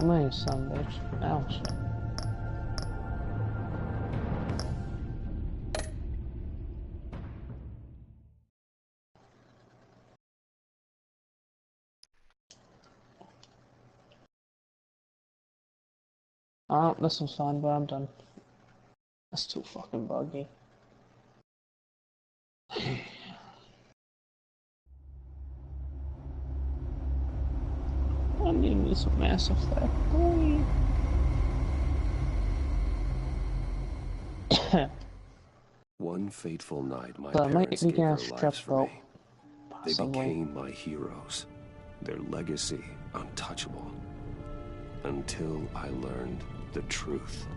Man, son, bitch. Now shit. Oh, this was fun, but I'm done. That's too fucking buggy. I need me some Mass Effect. One fateful night, my parents gave their lives for me. They became my heroes. Their legacy untouchable. Until I learned the truth.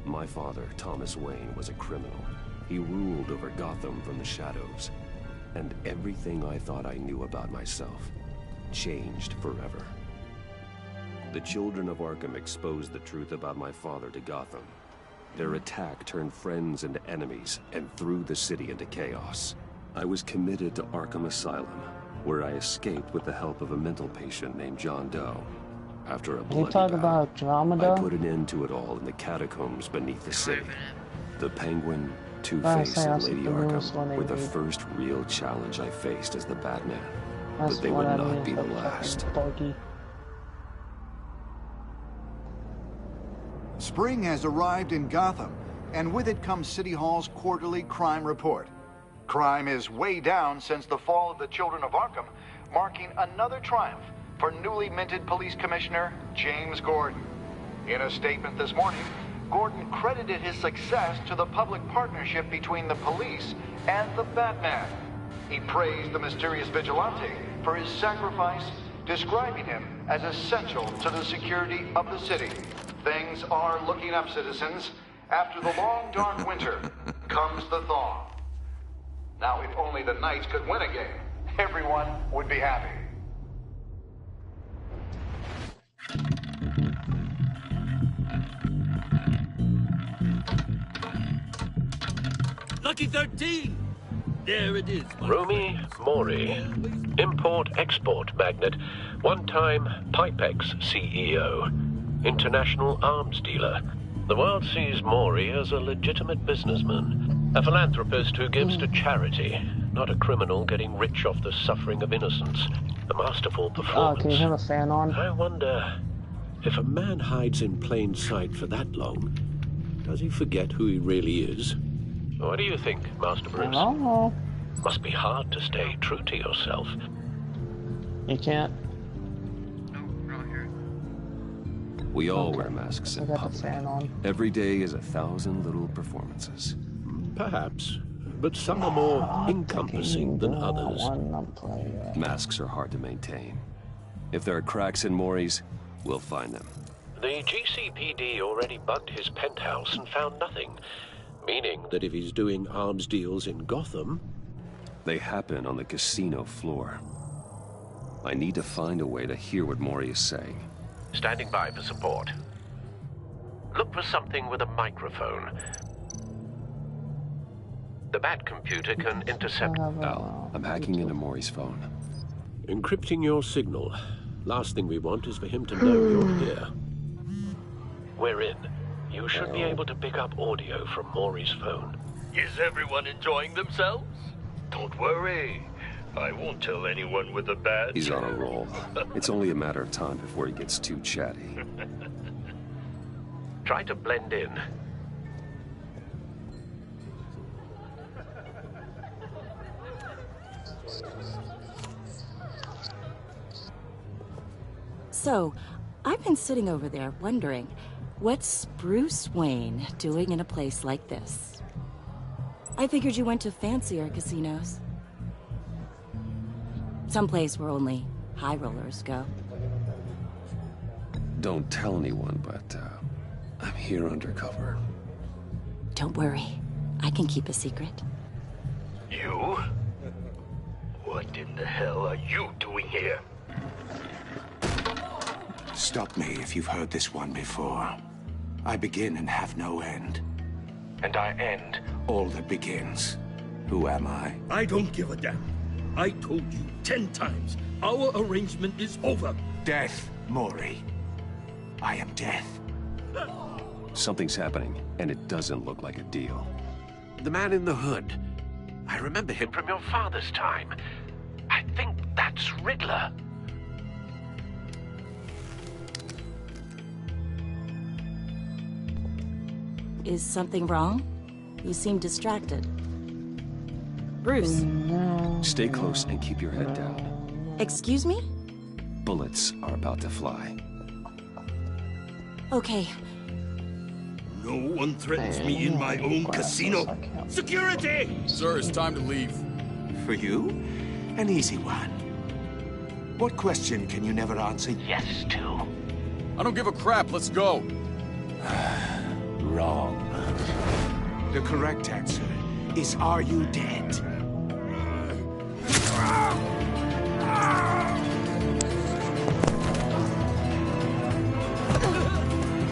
My father, Thomas Wayne, was a criminal. He ruled over Gotham from the shadows. And everything I thought I knew about myself changed forever. The children of Arkham exposed the truth about my father to Gotham. Their attack turned friends into enemies and threw the city into chaos. I was committed to Arkham Asylum, where I escaped with the help of a mental patient named John Doe. After a bloody battle, I put an end to it all in the catacombs beneath the city. The Penguin, Two-Face, and Lady Arkham were the first real challenge I faced as the Batman. But they would not be the last. Spring has arrived in Gotham, and with it comes City Hall's quarterly crime report. Crime is way down since the fall of the Children of Arkham, marking another triumph for newly minted Police Commissioner James Gordon. In a statement this morning, Gordon credited his success to the public partnership between the police and the Batman. He praised the mysterious vigilante for his sacrifice, describing him as essential to the security of the city. Things are looking up, citizens. After the long, dark winter comes the thaw. Now, if only the Knights could win a game, everyone would be happy. Lucky 13! There it is. Romy Mori, import-export magnate, one-time Pipex CEO, international arms dealer. The world sees Mori as a legitimate businessman, a philanthropist who gives to charity, not a criminal getting rich off the suffering of innocence. A masterful performance. Oh, can you have a fan on? I wonder, if a man hides in plain sight for that long, does he forget who he really is? What do you think, Master Bruce? I don't know. Must be hard to stay true to yourself. You can't. We all wear masks in public. Every day is 1,000 little performances. Perhaps, but some are more encompassing than others. Masks are hard to maintain. If there are cracks in Mori's, we'll find them. The GCPD already bugged his penthouse and found nothing. Meaning that if he's doing arms deals in Gotham... They happen on the casino floor. I need to find a way to hear what Mori is saying. Standing by for support. Look for something with a microphone. The Bat computer can intercept... Al, I'm hacking into Mori's phone. Encrypting your signal. Last thing we want is for him to know you're here. We're in. You should be able to pick up audio from Mori's phone. Is everyone enjoying themselves? Don't worry. I won't tell anyone with a badge. He's on a roll. It's only a matter of time before he gets too chatty. Try to blend in. So, I've been sitting over there wondering, what's Bruce Wayne doing in a place like this? I figured you went to fancier casinos. Someplace where only high rollers go. Don't tell anyone, but I'm here undercover. Don't worry. I can keep a secret. You? What in the hell are you doing here? Stop me if you've heard this one before. I begin and have no end. And I end all that begins. Who am I? I don't give a damn. I told you 10 times. Our arrangement is over. Death, Mori. I am death. Something's happening, and it doesn't look like a deal. The man in the hood. I remember him from your father's time. I think that's Riddler. Is something wrong? You seem distracted. Bruce. Stay close and keep your head down. Excuse me? Bullets are about to fly. Okay. No one threatens me in my own casino. Security! Sir, it's time to leave. For you, an easy one. What question can you never answer yes to? I don't give a crap. Let's go. Wrong. The correct answer is, are you dead?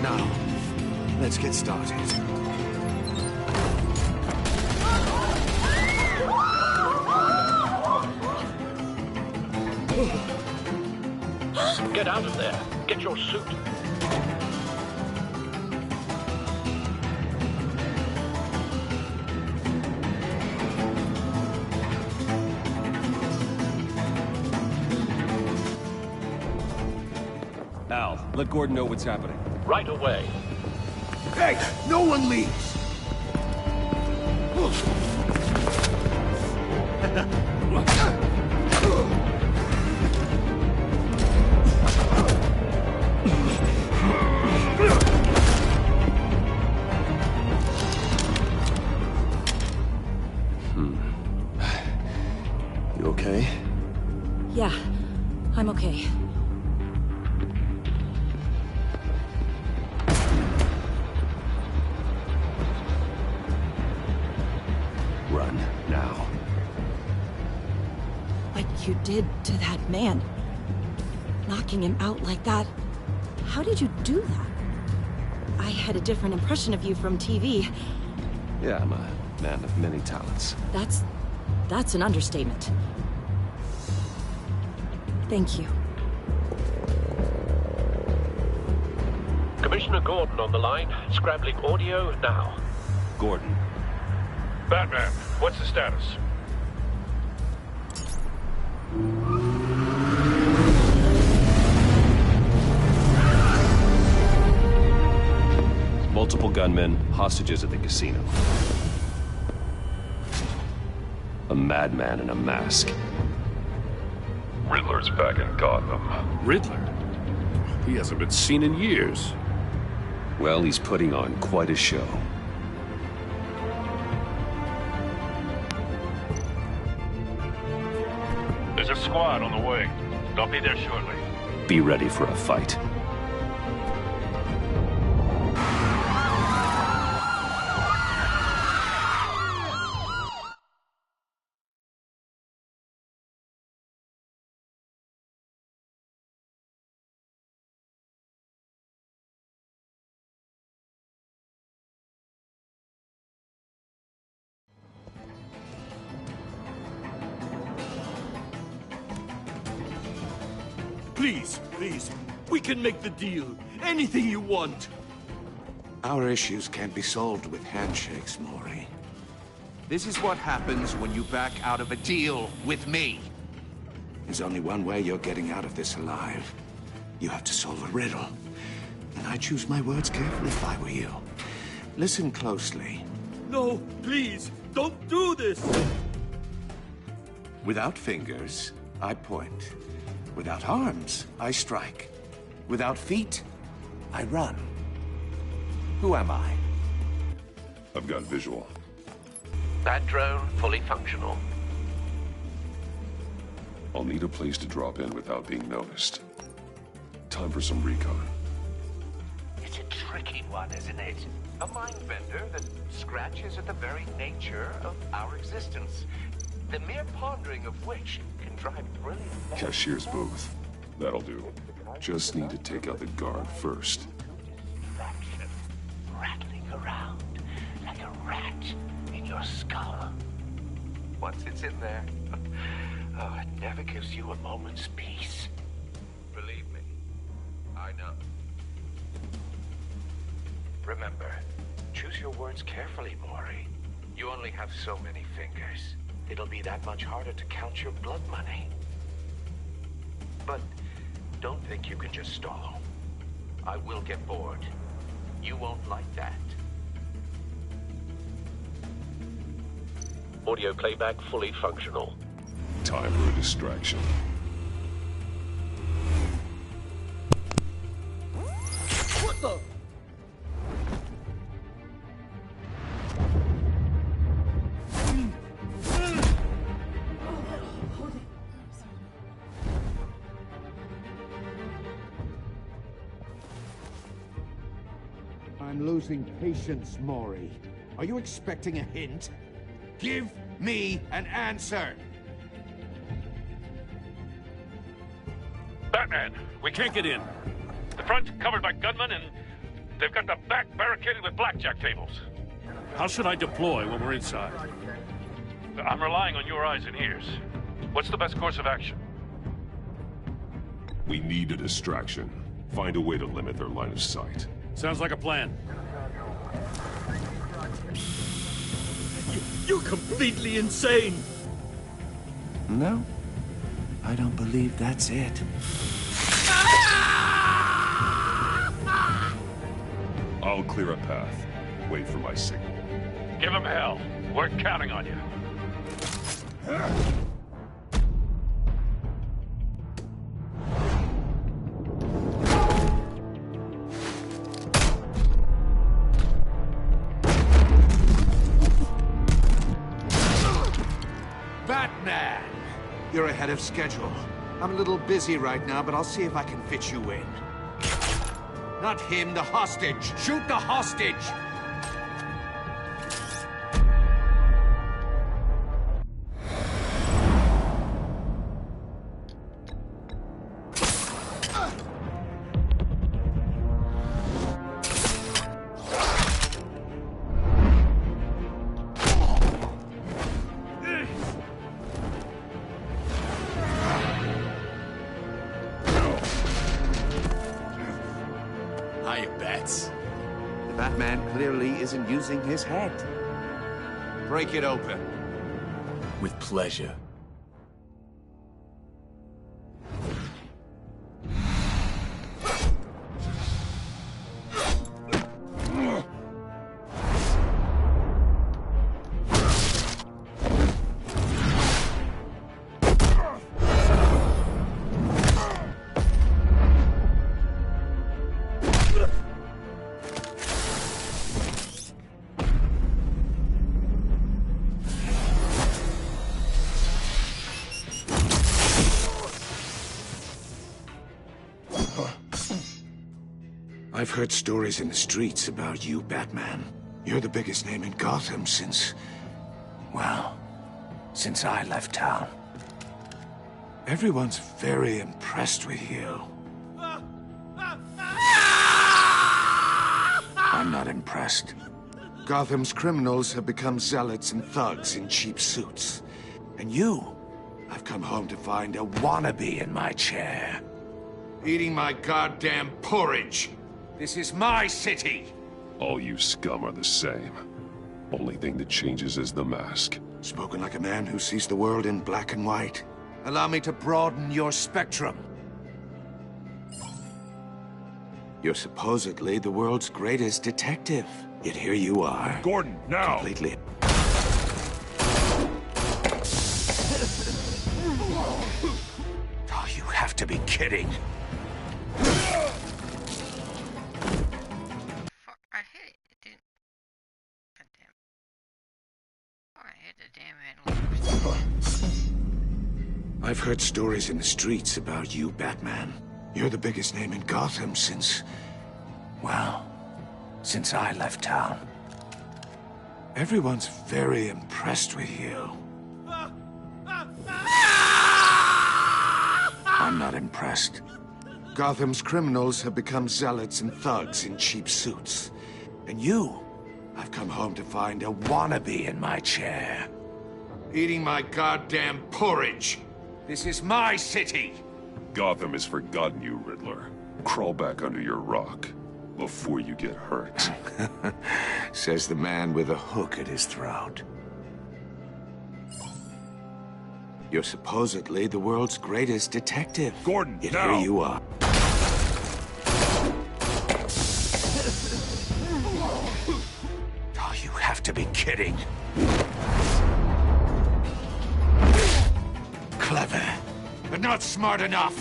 Now, let's get started. Get out of there. Get your suit. Al, let Gordon know what's happening. Right away. Hey, no one leaves! You okay? Yeah, I'm okay. Run, now. What you did to that man, knocking him out like that, how did you do that? I had a different impression of you from TV. Yeah, I'm a man of many talents. That's an understatement. Thank you. Commissioner Gordon on the line. Scrambling audio now. Gordon. Batman, what's the status? Multiple gunmen, hostages at the casino. A madman in a mask. Riddler's back in Gotham. Riddler? He hasn't been seen in years. Well, he's putting on quite a show. There's a squad on the way. They'll be there shortly. Be ready for a fight. Please, please, we can make the deal. Anything you want. Our issues can't be solved with handshakes, Maury. This is what happens when you back out of a deal with me. There's only one way you're getting out of this alive. You have to solve a riddle. And I choose my words carefully if I were you. Listen closely. No, please, don't do this! Without fingers, I point. Without arms, I strike. Without feet, I run. Who am I? I've got visual. That drone fully functional. I'll need a place to drop in without being noticed. Time for some recon. It's a tricky one, isn't it? A mind bender that scratches at the very nature of our existence. The mere pondering of which can drive brilliant... Cashier's booth. That'll do. Just need to take out the guard first. Distraction, rattling around like a rat in your skull. Once it's in there, oh, it never gives you a moment's peace. Believe me, I know. Remember, choose your words carefully, Maury. You only have so many fingers. It'll be that much harder to count your blood money. But don't think you can just stall. I will get bored. You won't like that. Audio playback fully functional. Time for a distraction. What the? I'm losing patience, Maury. Are you expecting a hint? Give me an answer! Batman, we can't get in. The front's covered by gunmen, and they've got the back barricaded with blackjack tables. How should I deploy when we're inside? I'm relying on your eyes and ears. What's the best course of action? We need a distraction. Find a way to limit their line of sight. Sounds like a plan. You're completely insane! No, I don't believe that's it. I'll clear a path. Wait for my signal. Give them hell. We're counting on you. Batman! You're ahead of schedule. I'm a little busy right now, but I'll see if I can fit you in. Not him, the hostage! Shoot the hostage! The Batman clearly isn't using his head. Break it open. With pleasure. I've heard stories in the streets about you, Batman. You're the biggest name in Gotham since... well, since I left town. Everyone's very impressed with you. I'm not impressed. Gotham's criminals have become zealots and thugs in cheap suits. And you, I've come home to find a wannabe in my chair. Eating my goddamn porridge. This is my city! All you scum are the same. Only thing that changes is the mask. Spoken like a man who sees the world in black and white. Allow me to broaden your spectrum. You're supposedly the world's greatest detective. Yet here you are. Gordon, now! Completely... Oh, you have to be kidding. I've heard stories in the streets about you, Batman. You're the biggest name in Gotham since... well, since I left town. Everyone's very impressed with you. I'm not impressed. Gotham's criminals have become zealots and thugs in cheap suits. And you, I've come home to find a wannabe in my chair. Eating my goddamn porridge. This is my city! Gotham has forgotten you, Riddler. Crawl back under your rock. before you get hurt. Says the man with a hook at his throat. You're supposedly the world's greatest detective. Gordon, yet now! Here you are. Oh, you have to be kidding. Clever, but not smart enough.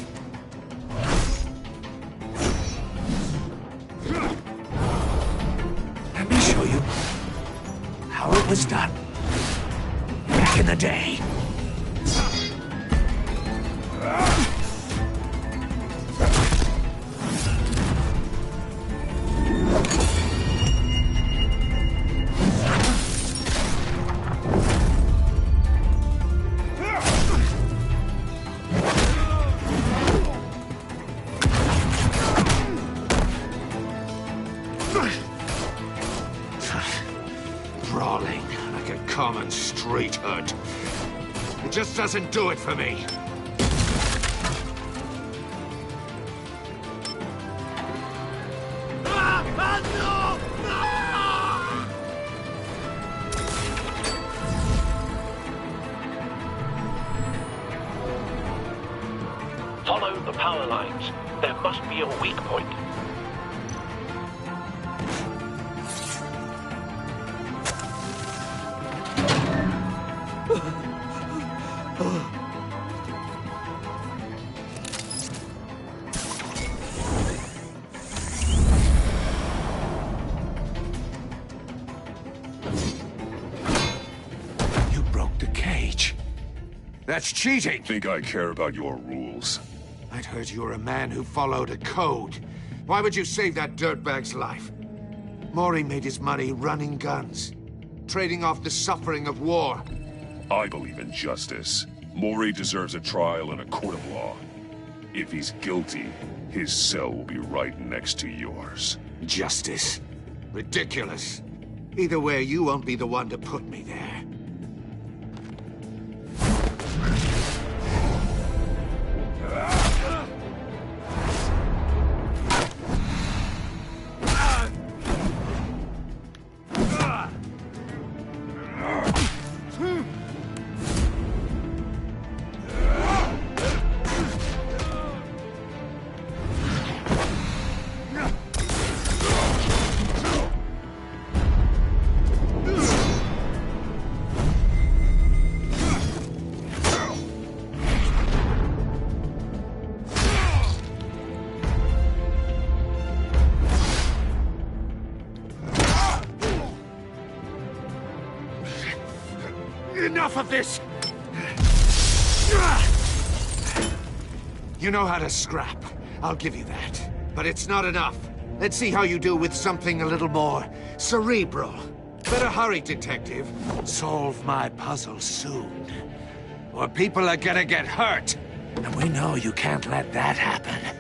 Let me show you how it was done back in the day. Brawling like a common street hood. It just doesn't do it for me. Follow the power lines. There must be a weak point. You broke the cage. That's cheating. Think I care about your rules? I'd heard you were a man who followed a code. Why would you save that dirtbag's life? Maury made his money running guns, trading off the suffering of war. I believe in justice. Maury deserves a trial in a court of law. If he's guilty, his cell will be right next to yours. Justice? Ridiculous. Either way, you won't be the one to put me there. Enough of this! You know how to scrap. I'll give you that. But it's not enough. Let's see how you do with something a little more cerebral. Better hurry, detective. Solve my puzzle soon. Or people are gonna get hurt. And we know you can't let that happen.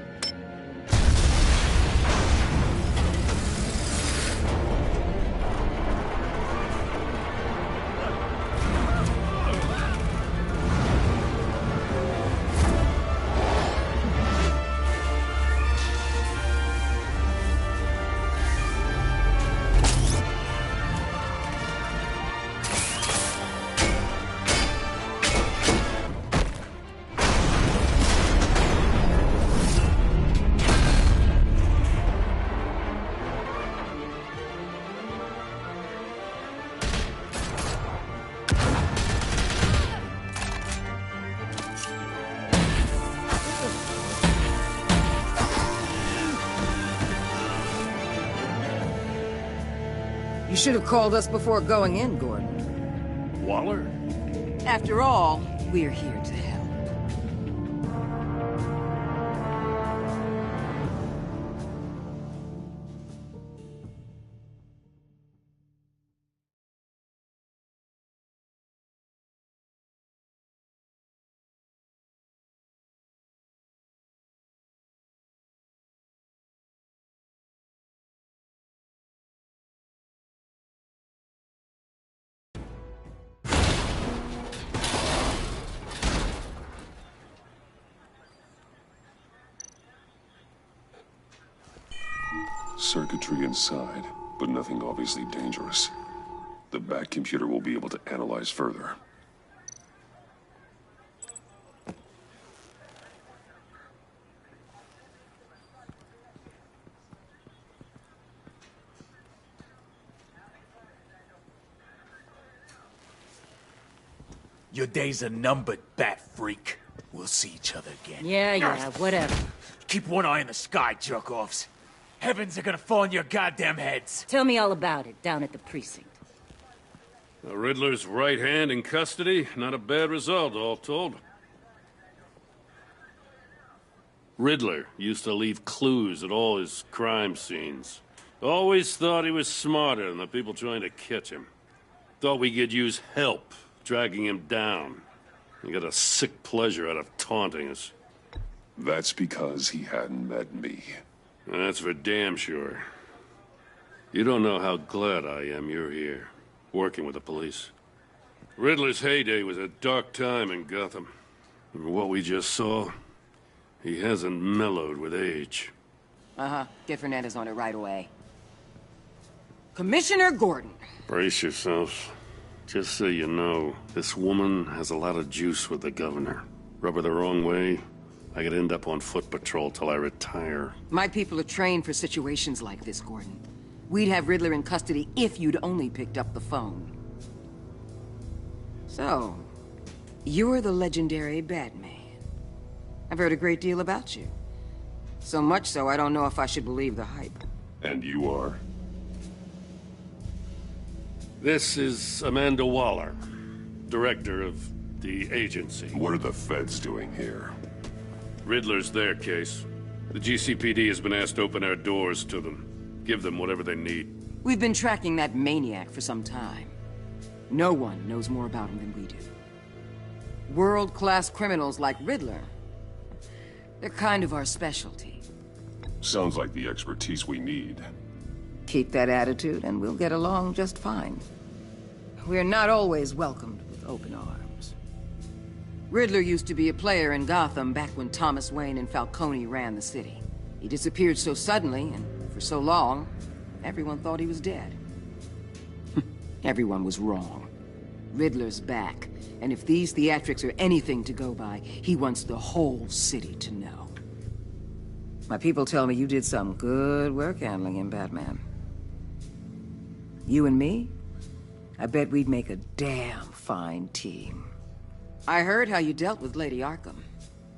You should have called us before going in, Gordon. Waller? After all, we're here to help. Circuitry inside, but nothing obviously dangerous. The back computer will be able to analyze further. Your days are numbered, bat freak. We'll see each other again. Yeah, whatever. Keep one eye in the sky, jerk-offs. Heavens are gonna fall on your goddamn heads. Tell me all about it, down at the precinct. The Riddler's right hand in custody. Not a bad result, all told. Riddler used to leave clues at all his crime scenes. Always thought he was smarter than the people trying to catch him. Thought we could use help, dragging him down. He got a sick pleasure out of taunting us. That's because he hadn't met me. That's for damn sure. You don't know how glad I am you're here, working with the police. Riddler's heyday was a dark time in Gotham. And for what we just saw, he hasn't mellowed with age. Uh-huh. Get Fernandez on it right away. Commissioner Gordon. Brace yourselves. Just so you know, this woman has a lot of juice with the governor. Rub her the wrong way, I could end up on foot patrol till I retire. My people are trained for situations like this, Gordon. We'd have Riddler in custody if you'd only picked up the phone. So, you're the legendary Batman. I've heard a great deal about you. So much so, I don't know if I should believe the hype. And you are? This is Amanda Waller, director of the agency. What are the feds doing here? Riddler's their case. The GCPD has been asked to open our doors to them. Give them whatever they need. We've been tracking that maniac for some time. No one knows more about him than we do. World-class criminals like Riddler. They're kind of our specialty. Sounds like the expertise we need. Keep that attitude and we'll get along just fine. We're not always welcomed with open arms. Riddler used to be a player in Gotham back when Thomas Wayne and Falcone ran the city. He disappeared so suddenly and for so long, everyone thought he was dead. Everyone was wrong. Riddler's back, and if these theatrics are anything to go by, he wants the whole city to know. My people tell me you did some good work handling him, Batman. You and me? I bet we'd make a damn fine team. I heard how you dealt with Lady Arkham.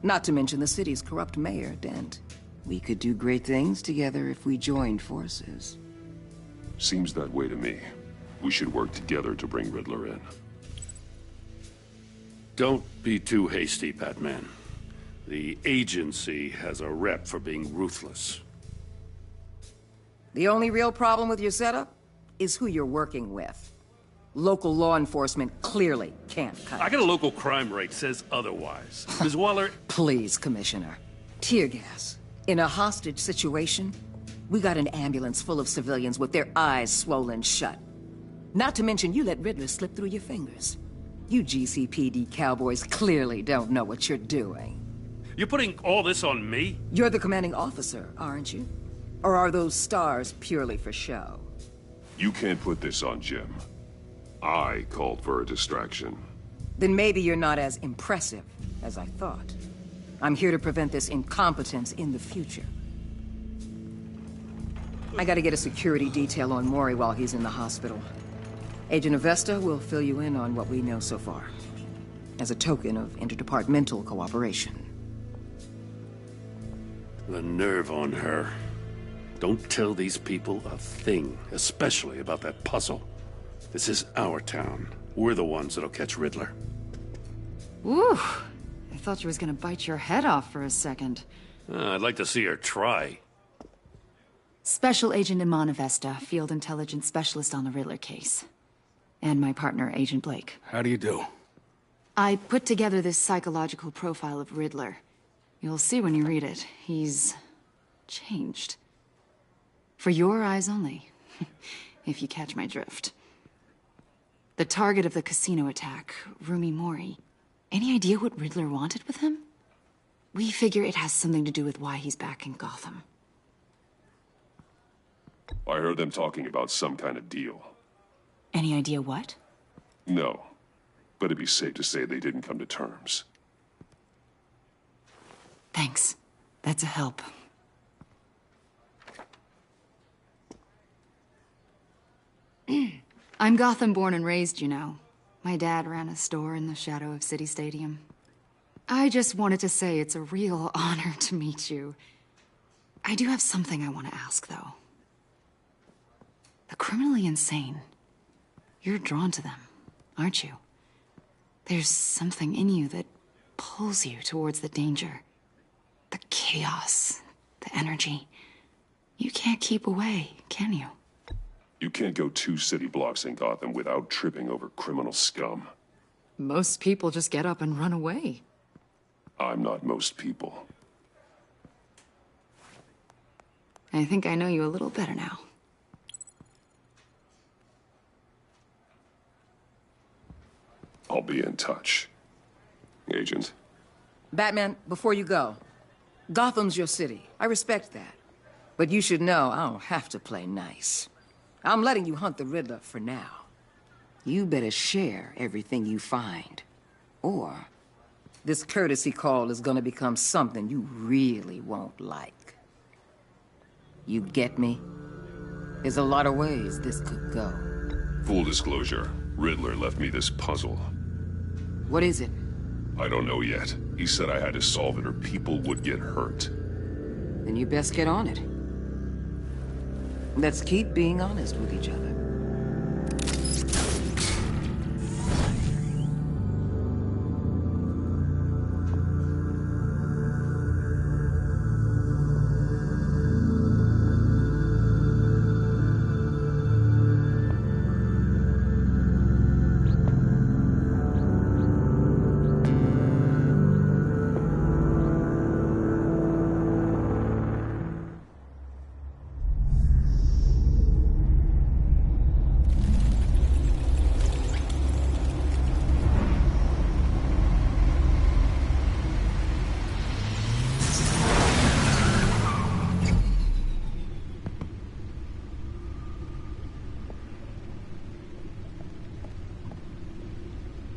Not to mention the city's corrupt mayor, Dent. We could do great things together if we joined forces. Seems that way to me. We should work together to bring Riddler in. Don't be too hasty, Batman. The agency has a rep for being ruthless. The only real problem with your setup is who you're working with. Local law enforcement clearly can't cut it. I got a local crime rate says otherwise. Ms. Waller... Please, Commissioner. Tear gas. In a hostage situation, we got an ambulance full of civilians with their eyes swollen shut. Not to mention you let Riddler slip through your fingers. You GCPD cowboys clearly don't know what you're doing. You're putting all this on me? You're the commanding officer, aren't you? Or are those stars purely for show? You can't put this on Jim. I called for a distraction. Then maybe you're not as impressive as I thought. I'm here to prevent this incompetence in the future. I gotta get a security detail on Mori while he's in the hospital. Agent Avesta will fill you in on what we know so far, as a token of interdepartmental cooperation. The nerve on her. Don't tell these people a thing, especially about that puzzle. This is our town. We're the ones that'll catch Riddler. Ooh, I thought you was gonna bite your head off for a second. I'd like to see her try. Special Agent Iman Avesta, Field Intelligence Specialist on the Riddler case. And my partner, Agent Blake. How do you do? I put together this psychological profile of Riddler. You'll see when you read it. He's changed. For your eyes only, if you catch my drift. The target of the casino attack, Rumi Mori. Any idea what Riddler wanted with him? We figure it has something to do with why he's back in Gotham. I heard them talking about some kind of deal. Any idea what? No, but it'd be safe to say they didn't come to terms. Thanks. That's a help. I'm Gotham born and raised, you know. My dad ran a store in the shadow of City Stadium. I just wanted to say it's a real honor to meet you. I do have something I want to ask, though. The criminally insane. You're drawn to them, aren't you? There's something in you that pulls you towards the danger. The chaos, the energy. You can't keep away, can you? You can't go 2 city blocks in Gotham without tripping over criminal scum. Most people just get up and run away. I'm not most people. I think I know you a little better now. I'll be in touch. Agent. Batman, before you go, Gotham's your city. I respect that. But you should know I don't have to play nice. I'm letting you hunt the Riddler for now. You better share everything you find. Or this courtesy call is gonna become something you really won't like. You get me? There's a lot of ways this could go. Full disclosure, Riddler left me this puzzle. What is it? I don't know yet. He said I had to solve it or people would get hurt. Then you best get on it. Let's keep being honest with each other.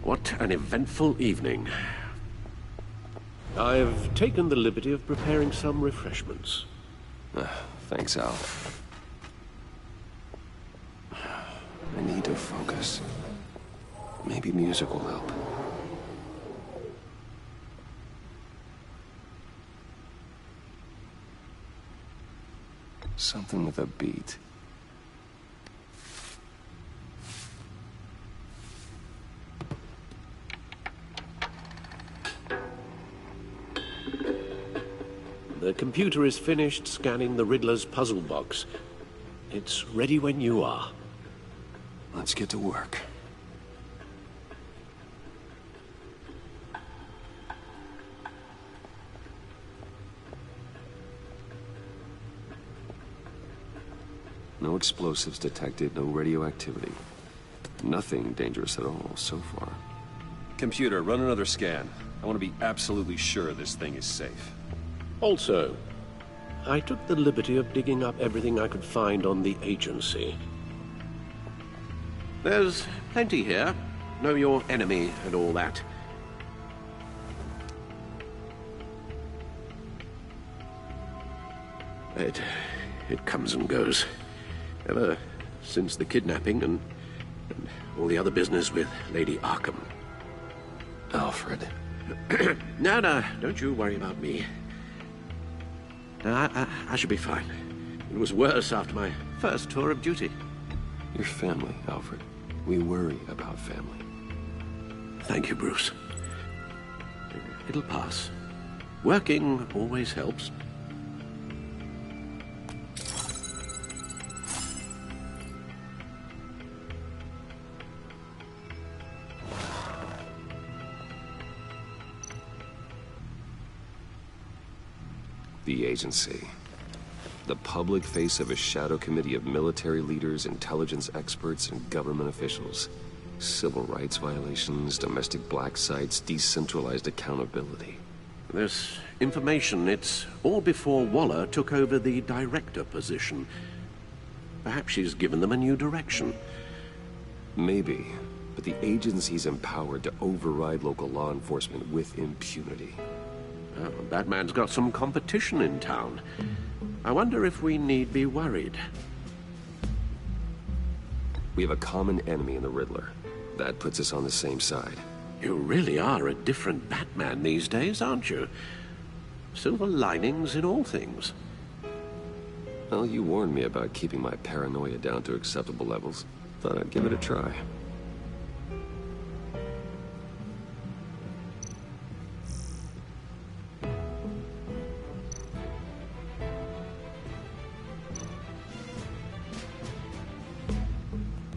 What an eventful evening. I've taken the liberty of preparing some refreshments. Thanks, Al. I need to focus. Maybe music will help. Something with a beat. The computer is finished scanning the Riddler's puzzle box. It's ready when you are. Let's get to work. No explosives detected, no radioactivity. Nothing dangerous at all so far. Computer, run another scan. I want to be absolutely sure this thing is safe. Also, I took the liberty of digging up everything I could find on the agency. There's plenty here. Know your enemy and all that. It comes and goes. Ever since the kidnapping and all the other business with Lady Arkham. Alfred. No, don't you worry about me. I should be fine. It was worse after my first tour of duty. Your family, Alfred. We worry about family. Thank you, Bruce. It'll pass. Working always helps. The agency. The public face of a shadow committee of military leaders, intelligence experts, and government officials. Civil rights violations, domestic black sites, decentralized accountability. This information, it's all before Waller took over the director position. Perhaps she's given them a new direction. Maybe, but the agency's empowered to override local law enforcement with impunity. Oh, Batman's got some competition in town. I wonder if we need be worried. We have a common enemy in the Riddler. That puts us on the same side. You really are a different Batman these days, aren't you? Silver linings in all things. Well, you warned me about keeping my paranoia down to acceptable levels. Thought I'd give it a try.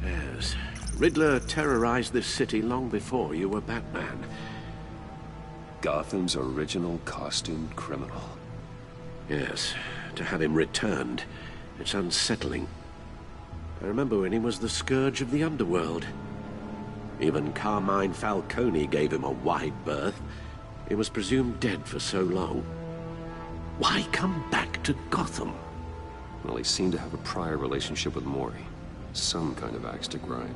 Yes, Riddler terrorized this city long before you were Batman. Gotham's original costumed criminal. Yes, to have him returned, it's unsettling. I remember when he was the scourge of the underworld. Even Carmine Falcone gave him a wide berth. He was presumed dead for so long. Why come back to Gotham? Well, he seemed to have a prior relationship with Mori. Some kind of axe to grind.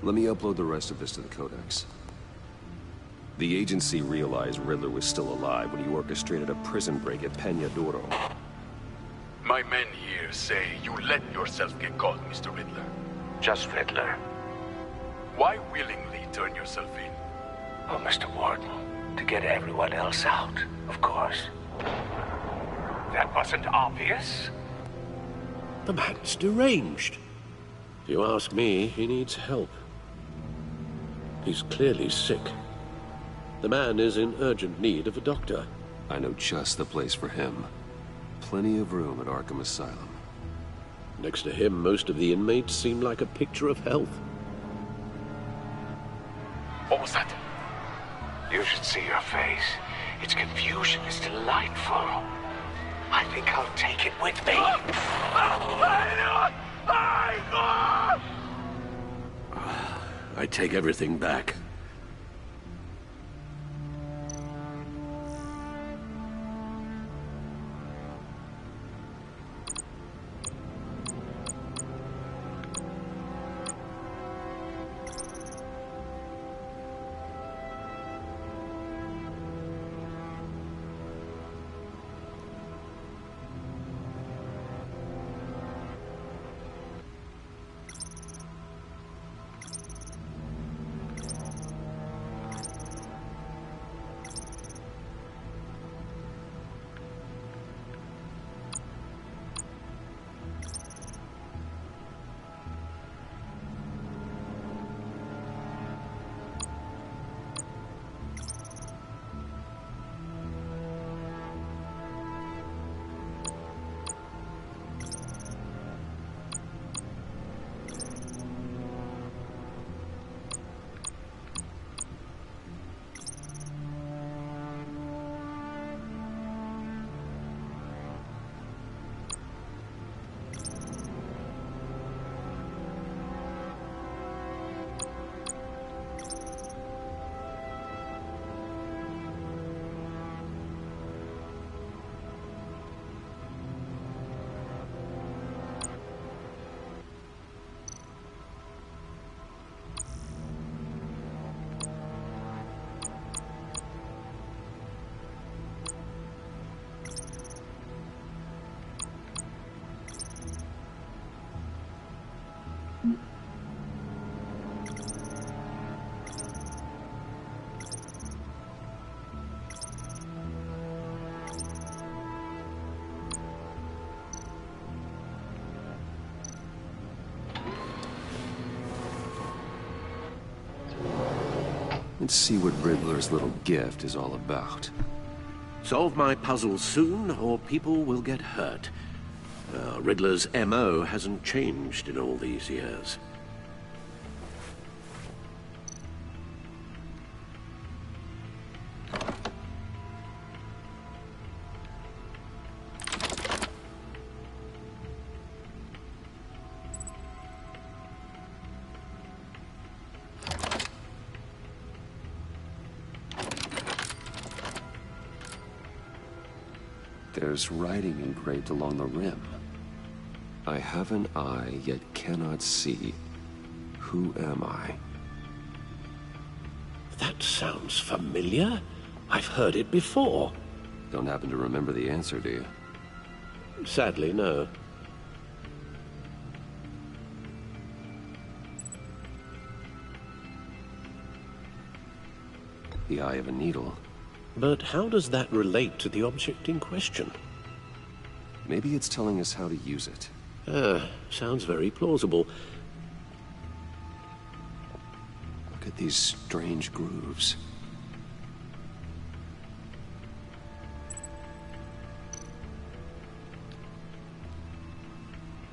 Let me upload the rest of this to the Codex. The agency realized Riddler was still alive when he orchestrated a prison break at Peña Duro. My men here say you let yourself get caught, Mr. Riddler. Just Riddler. Why willingly turn yourself in? Oh, Mr. Warden, to get everyone else out, of course. That wasn't obvious? The man's deranged. If you ask me, he needs help. He's clearly sick. The man is in urgent need of a doctor. I know just the place for him. Plenty of room at Arkham Asylum. Next to him, most of the inmates seem like a picture of health. What was that? You should see your face. Its confusion is delightful. I think I'll take it with me. I take everything back. Let's see what Riddler's little gift is all about. Solve my puzzle soon, or people will get hurt. Riddler's M.O. hasn't changed in all these years. There's writing engraved along the rim. I have an eye, yet cannot see. Who am I? That sounds familiar. I've heard it before. Don't happen to remember the answer, do you? Sadly, no. The eye of a needle. But how does that relate to the object in question? Maybe it's telling us how to use it. Sounds very plausible. Look at these strange grooves.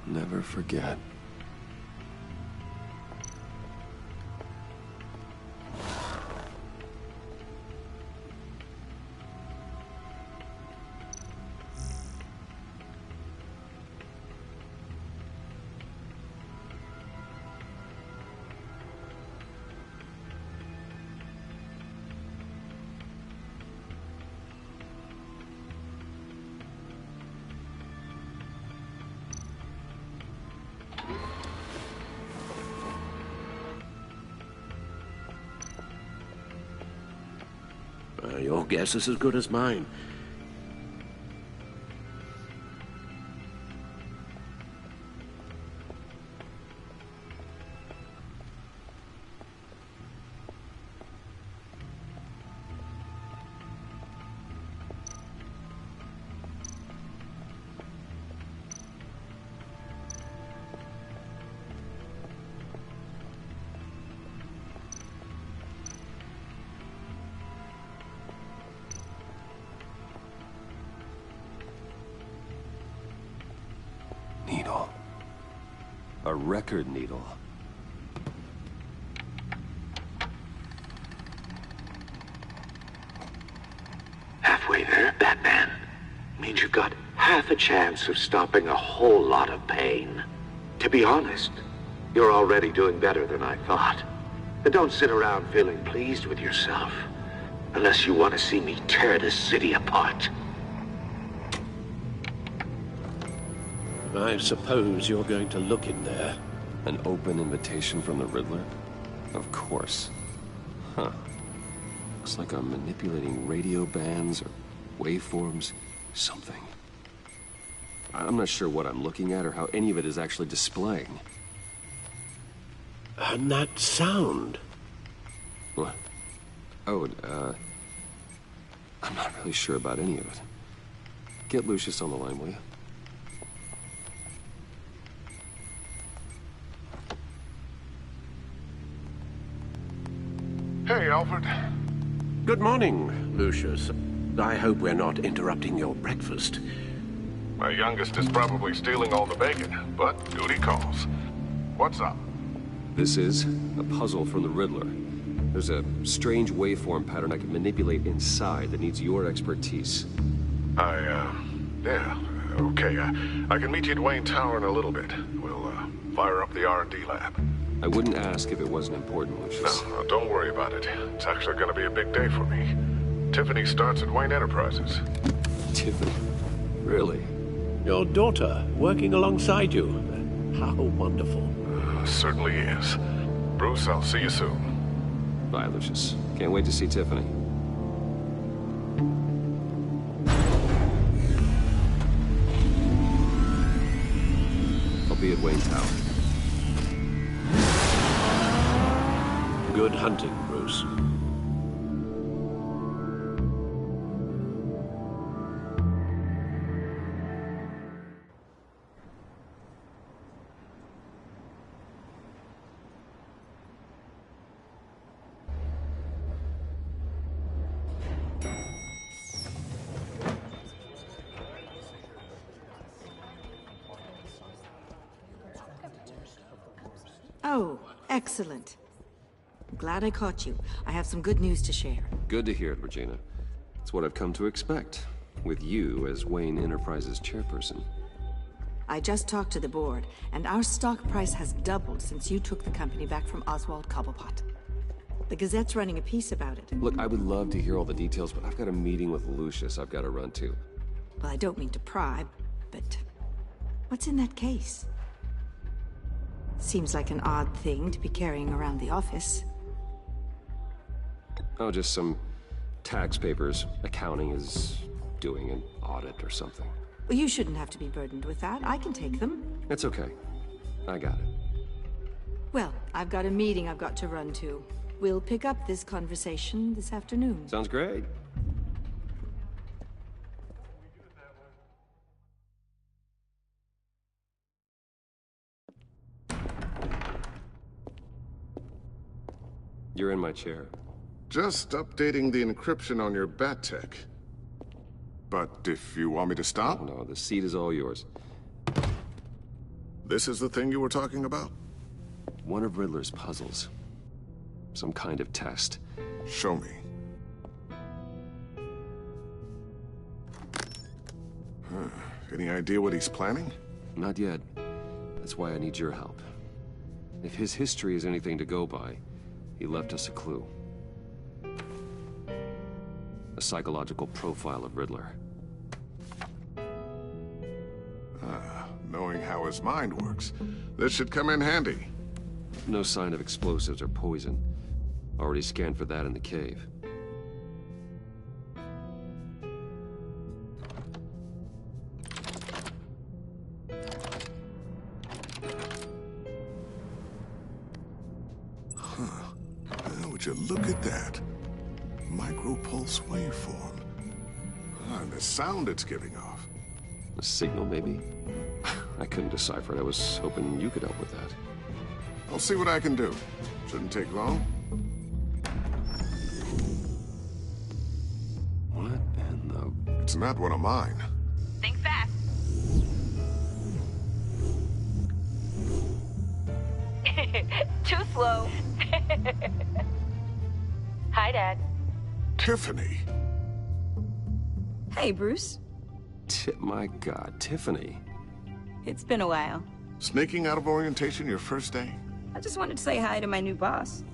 Never forget. Your guess is as good as mine. Needle. A record needle. Halfway there, Batman. Means you've got half a chance of stopping a whole lot of pain. To be honest, you're already doing better than I thought. But don't sit around feeling pleased with yourself. Unless you want to see me tear this city apart. I suppose you're going to look in there. An open invitation from the Riddler? Of course. Huh. Looks like I'm manipulating radio bands or waveforms. Something. I'm not sure what I'm looking at or how any of it is actually displaying. And that sound. What? Oh, I'm not really sure about any of it. Get Lucius on the line, will you? Hey, Alfred. Good morning, Lucius. I hope we're not interrupting your breakfast. My youngest is probably stealing all the bacon, but duty calls. What's up? This is a puzzle from the Riddler. There's a strange waveform pattern I can manipulate inside that needs your expertise. Yeah, okay. I can meet you at Wayne Tower in a little bit. We'll, fire up the R&D lab. I wouldn't ask if it wasn't important, Lucius. No, don't worry about it. It's actually gonna be a big day for me. Tiffany starts at Wayne Enterprises. Tiffany? Really? Your daughter, working alongside you. How wonderful. Certainly is. Bruce, I'll see you soon. Bye, Lucius. Can't wait to see Tiffany. I'll be at Wayne Tower. Good hunting, Bruce. Oh, excellent. I'm glad I caught you. I have some good news to share. Good to hear it, Regina. It's what I've come to expect, with you as Wayne Enterprises chairperson. I just talked to the board, and our stock price has doubled since you took the company back from Oswald Cobblepot. The Gazette's running a piece about it. Look, I would love to hear all the details, but I've got a meeting with Lucius I've got to run to. Well, I don't mean to pry, but What's in that case? Seems like an odd thing to be carrying around the office. Oh, just some tax papers. Accounting is doing an audit or something. Well, you shouldn't have to be burdened with that. I can take them. It's okay. I got it. Well, I've got a meeting I've got to run to. We'll pick up this conversation this afternoon. Sounds great. You're in my chair. Just updating the encryption on your bat tech. But if you want me to stop? No, the seat is all yours. This is the thing you were talking about? One of Riddler's puzzles. Some kind of test. Show me. Any idea what he's planning? Not yet. That's why I need your help. If his history is anything to go by, he left us a clue. A psychological profile of Riddler. Knowing how his mind works, this should come in handy. No sign of explosives or poison. Already scanned for that in the cave. Would you look at that? Micropulse waveform. And the sound it's giving off. A signal, maybe? I couldn't decipher it. I was hoping you could help with that. I'll see what I can do. Shouldn't take long. What in the... It's not one of mine. Think fast. Too slow. Hi, Dad. Tiffany. Hey, Bruce. My God, Tiffany. It's been a while. Sneaking out of orientation your first day? I just wanted to say hi to my new boss.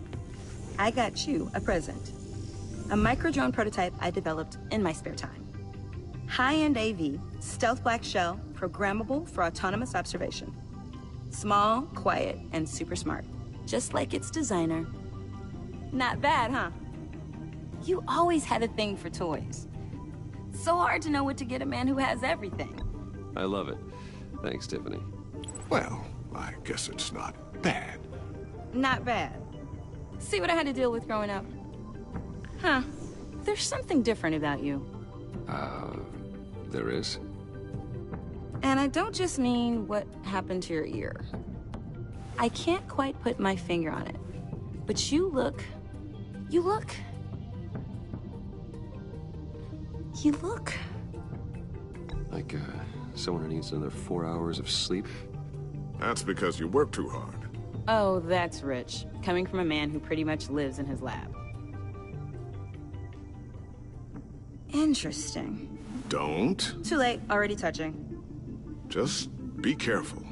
I got you a present. A micro-drone prototype I developed in my spare time. High-end AV, stealth black shell, programmable for autonomous observation. Small, quiet, and super smart. Just like its designer. Not bad, huh? You always had a thing for toys. So hard to know what to get a man who has everything. I love it. Thanks, Tiffany. Well, I guess it's not bad. Not bad. See what I had to deal with growing up? Huh. There's something different about you. There is? And I don't just mean what happened to your ear. I can't quite put my finger on it. But you look... Like, someone who needs another 4 hours of sleep? That's because you work too hard. Oh, that's rich. Coming from a man who pretty much lives in his lab. Interesting. Don't. Too late, already touching. Just be careful.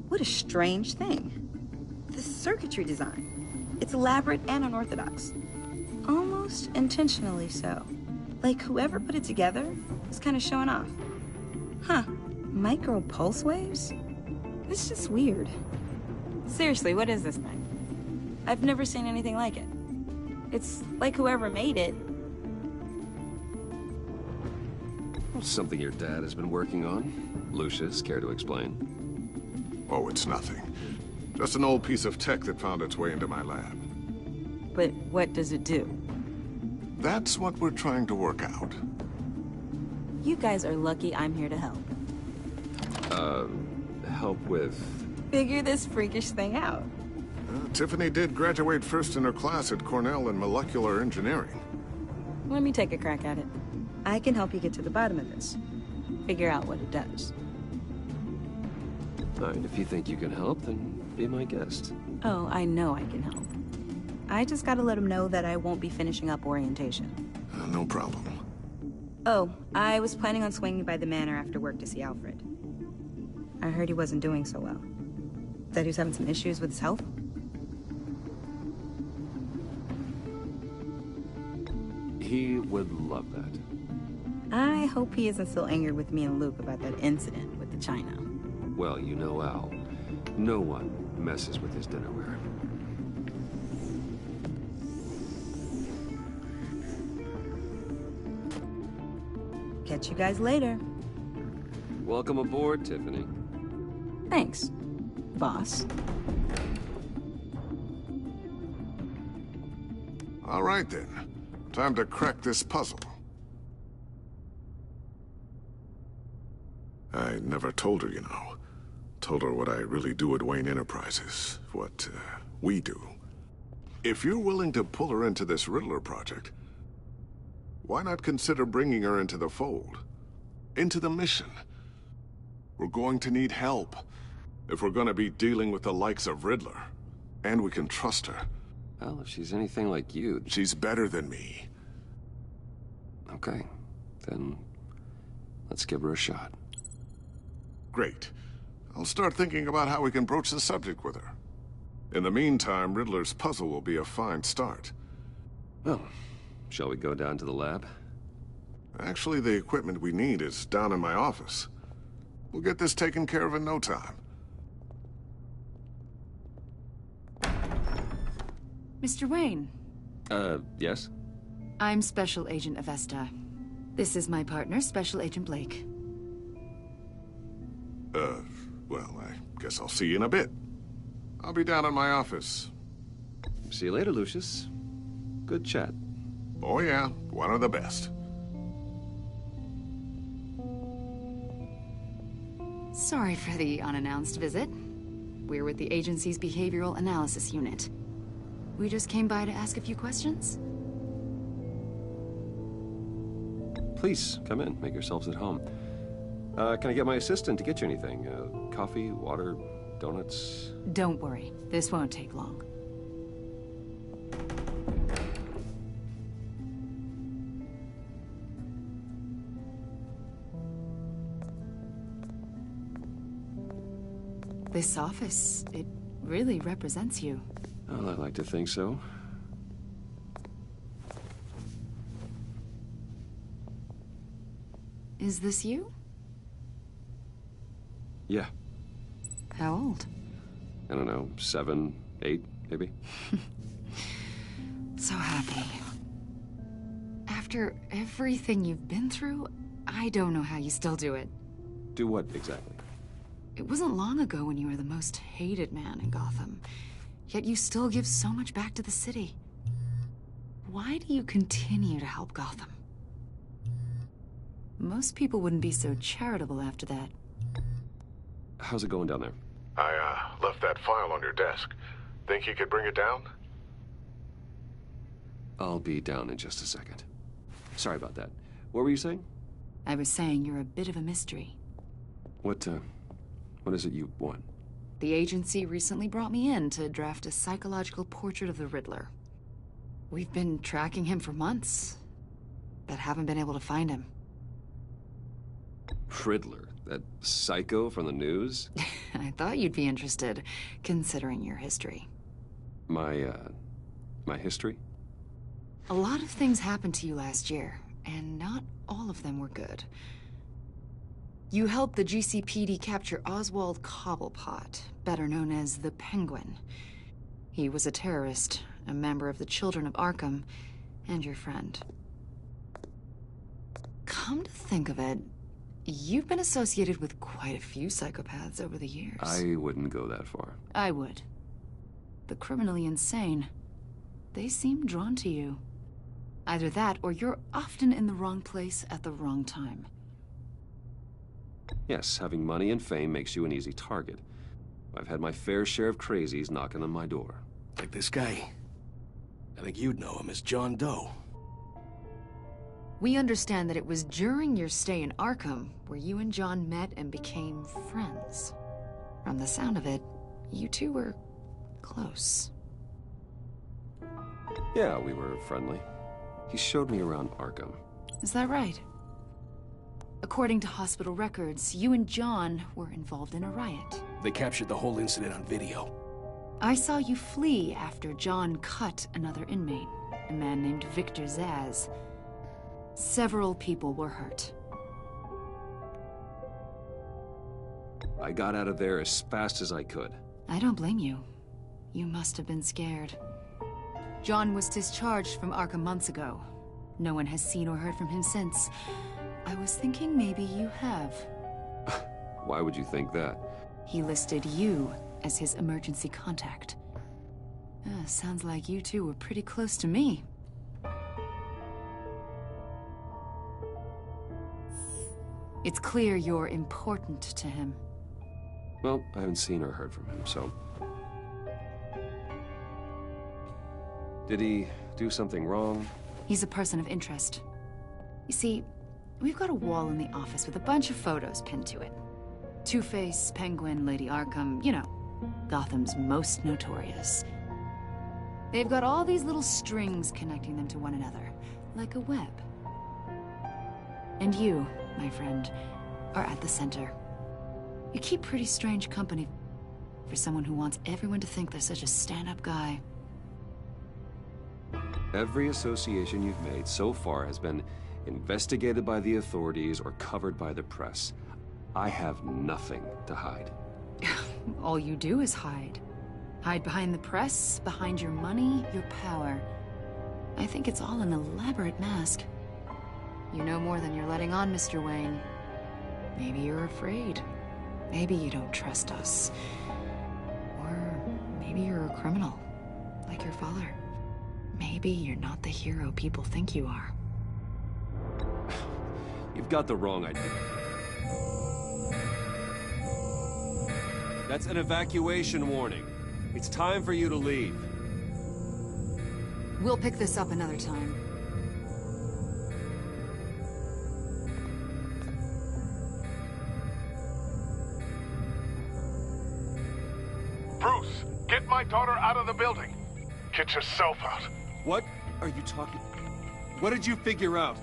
What a strange thing. The circuitry design. It's elaborate and unorthodox. Almost intentionally so. Like whoever put it together was kind of showing off. Huh. Micro pulse waves? It's just weird. Seriously, what is this thing? I've never seen anything like it. It's like whoever made it. Something your dad has been working on. Lucius, care to explain? Oh, it's nothing. Just an old piece of tech that found its way into my lab. But what does it do? That's what we're trying to work out. You guys are lucky I'm here to help. Help with... Figure this freakish thing out. Tiffany did graduate first in her class at Cornell in molecular engineering. Let me take a crack at it. I can help you get to the bottom of this. Figure out what it does. All right, if you think you can help, then be my guest. Oh, I know I can help. I just gotta let him know that I won't be finishing up orientation. No problem. Oh, I was planning on swinging by the manor after work to see Alfred. I heard he wasn't doing so well. That he was having some issues with his health? He would love that. I hope he isn't still angered with me and Luke about that incident with the China. well you know Al. No one messes with his dinnerware. Catch you guys later. Welcome aboard, Tiffany. Thanks, boss. All right, then. Time to crack this puzzle. I never told her, you know. Told her what I really do at Wayne Enterprises. What, we do. If you're willing to pull her into this Riddler project, why not consider bringing her into the fold? Into the mission? We're going to need help if we're going to be dealing with the likes of Riddler. And we can trust her. Well, if she's anything like you... She's better than me. Okay. Then let's give her a shot. Great. I'll start thinking about how we can broach the subject with her. In the meantime, Riddler's puzzle will be a fine start. Well, shall we go down to the lab? Actually, the equipment we need is down in my office. We'll get this taken care of in no time. Mr. Wayne. Yes? I'm Special Agent Avesta. This is my partner, Special Agent Blake. Well, I guess I'll see you in a bit. I'll be down in my office. See you later, Lucius. Good chat. Oh yeah, one of the best. Sorry for the unannounced visit. We're with the agency's Behavioral Analysis Unit. We just came by to ask a few questions. Please, come in. Make yourselves at home. Can I get my assistant to get you anything? Coffee, water, donuts? Don't worry. This won't take long. This office, it really represents you. Well, I'd like to think so. Is this you? Yeah. How old? I don't know, 7, 8, maybe? So happy. After everything you've been through, I don't know how you still do it. Do what, exactly? It wasn't long ago when you were the most hated man in Gotham, yet you still give so much back to the city. Why do you continue to help Gotham? Most people wouldn't be so charitable after that. How's it going down there? I, left that file on your desk. Think you could bring it down? I'll be down in just a second. Sorry about that. What were you saying? I was saying you're a bit of a mystery. What is it you want? The agency recently brought me in to draft a psychological portrait of the Riddler. We've been tracking him for months, but haven't been able to find him. Riddler? That psycho from the news? I thought you'd be interested, considering your history. My history? A lot of things happened to you last year, and not all of them were good. You helped the GCPD capture Oswald Cobblepot, better known as the Penguin. He was a terrorist, a member of the Children of Arkham, and your friend. Come to think of it, you've been associated with quite a few psychopaths over the years. I wouldn't go that far. I would. The criminally insane, they seem drawn to you. Either that, or you're often in the wrong place at the wrong time. Yes, having money and fame makes you an easy target. I've had my fair share of crazies knocking on my door. Like this guy. I think you'd know him as John Doe. We understand that it was during your stay in Arkham where you and John met and became friends. From the sound of it, you two were close. Yeah, we were friendly. He showed me around Arkham. Is that right? According to hospital records, you and John were involved in a riot. They captured the whole incident on video. I saw you flee after John cut another inmate, a man named Victor Zaz. Several people were hurt. I got out of there as fast as I could. I don't blame you. You must have been scared. John was discharged from Arkham months ago. No one has seen or heard from him since. I was thinking maybe you have. Why would you think that? He listed you as his emergency contact. Sounds like you two were pretty close to me. It's clear you're important to him. Well, I haven't seen or heard from him, so... Did he do something wrong? He's a person of interest. You see, we've got a wall in the office with a bunch of photos pinned to it. Two-Face, Penguin, Lady Arkham, you know, Gotham's most notorious. They've got all these little strings connecting them to one another, like a web. And you, my friend, are at the center. You keep pretty strange company for someone who wants everyone to think they're such a stand-up guy. Every association you've made so far has been investigated by the authorities or covered by the press. I have nothing to hide. All you do is hide. Hide behind the press, behind your money, your power. I think it's all an elaborate mask. You know more than you're letting on, Mr. Wayne. Maybe you're afraid. Maybe you don't trust us. Or maybe you're a criminal, like your father. Maybe you're not the hero people think you are. You've got the wrong idea. That's an evacuation warning. It's time for you to leave. We'll pick this up another time. Bruce, get my daughter out of the building. Get yourself out. What are you talking? What did you figure out?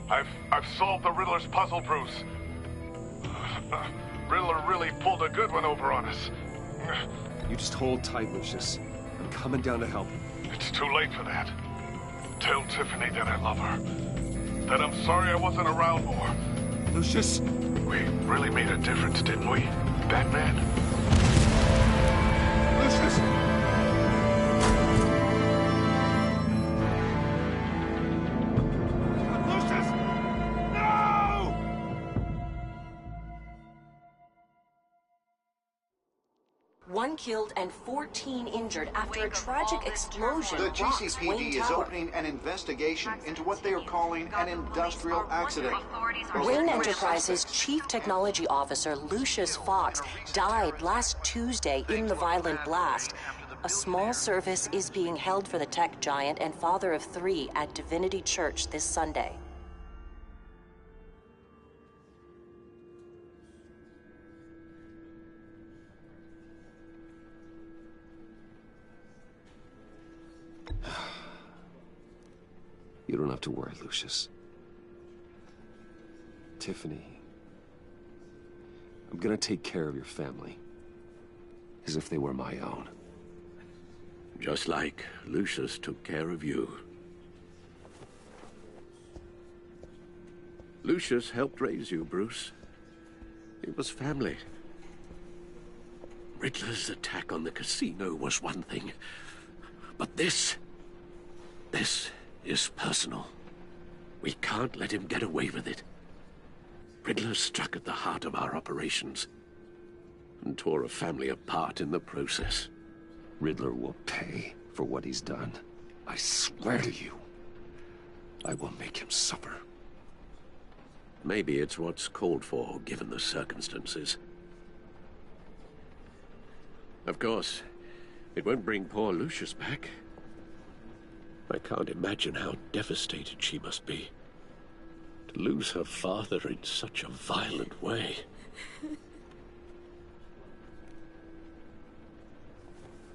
I've solved the Riddler's puzzle, Bruce. Riddler really pulled a good one over on us. You just hold tight, Lucius. I'm coming down to help. It's too late for that. Tell Tiffany that I love her. That I'm sorry I wasn't around more. Lucius! We really made a difference, didn't we, Batman? Lucius! One killed and 14 injured after a tragic explosion. The rocks Wayne GCPD is Tower. opening an investigation into what they are calling an industrial accident. Wayne Enterprises' Chief Technology Officer, Lucius Fox, died last Tuesday in the violent blast. A small service is being held for the tech giant and father of 3 at Divinity Church this Sunday. You don't have to worry, Lucius. Tiffany, I'm gonna take care of your family. As if they were my own. Just like Lucius took care of you. Lucius helped raise you, Bruce. It was family. Riddler's attack on the casino was one thing. But this is personal. We can't let him get away with it. Riddler struck at the heart of our operations and tore a family apart in the process. Riddler will pay for what he's done. I swear to you, I will make him suffer. Maybe it's what's called for, given the circumstances. Of course, it won't bring poor Lucius back. I can't imagine how devastated she must be. To lose her father in such a violent way.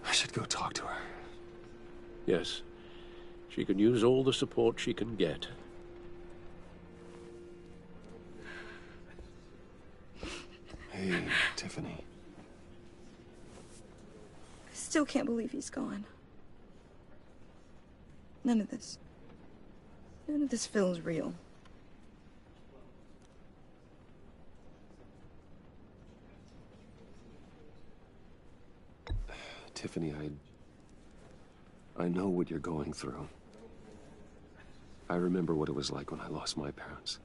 I should go talk to her. Yes, she can use all the support she can get. Hey, Tiffany. I still can't believe he's gone. None of this feels real. Tiffany, I know what you're going through. I remember what it was like when I lost my parents.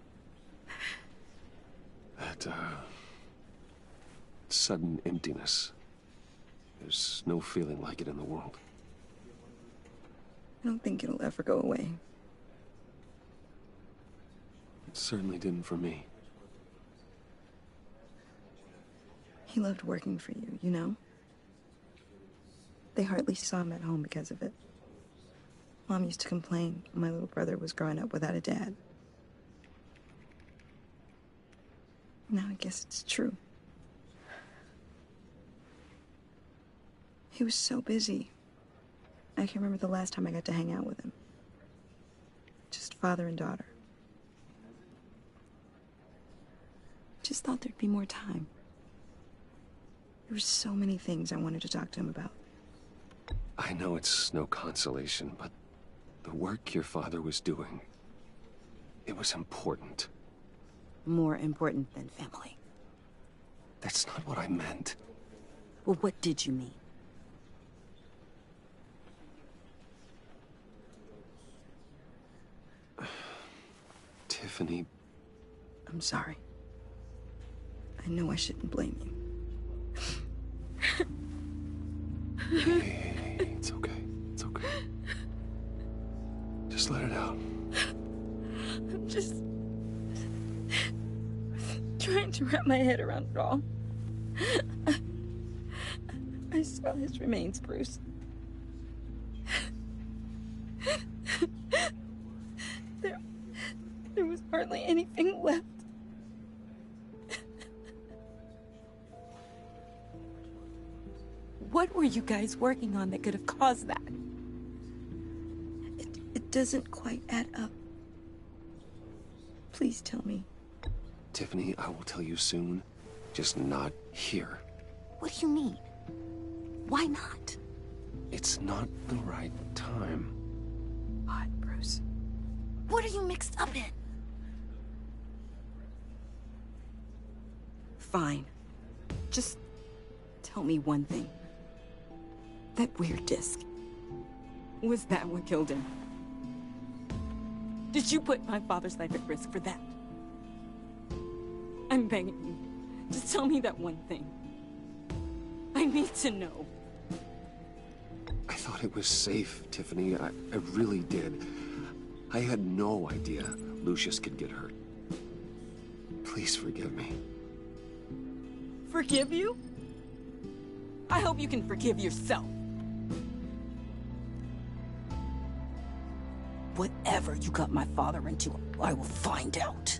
That, sudden emptiness. There's no feeling like it in the world. I don't think it'll ever go away. It certainly didn't for me. He loved working for you, you know? They hardly saw him at home because of it. Mom used to complain my little brother was growing up without a dad. Now I guess it's true. He was so busy. I can't remember the last time I got to hang out with him. Just father and daughter. Just thought there'd be more time. There were so many things I wanted to talk to him about. I know it's no consolation, but the work your father was doing, it was important. More important than family. That's not what I meant. Well, what did you mean? Tiffany. I'm sorry. I know I shouldn't blame you. Hey, it's okay. It's okay. Just let it out. I'm just trying to wrap my head around it all. I saw his remains, Bruce. There was hardly anything left. What were you guys working on that could have caused that? It doesn't quite add up. Please tell me. Tiffany, I will tell you soon. Just not here. What do you mean? Why not? It's not the right time. Odd, Bruce. What are you mixed up in? Fine. Just tell me one thing. That weird disc. Was that what killed him? Did you put my father's life at risk for that? I'm begging you. Just tell me that one thing. I need to know. I thought it was safe, Tiffany. I really did. I had no idea Lucius could get hurt. Please forgive me. Forgive you? I hope you can forgive yourself. Whatever you got my father into, I will find out.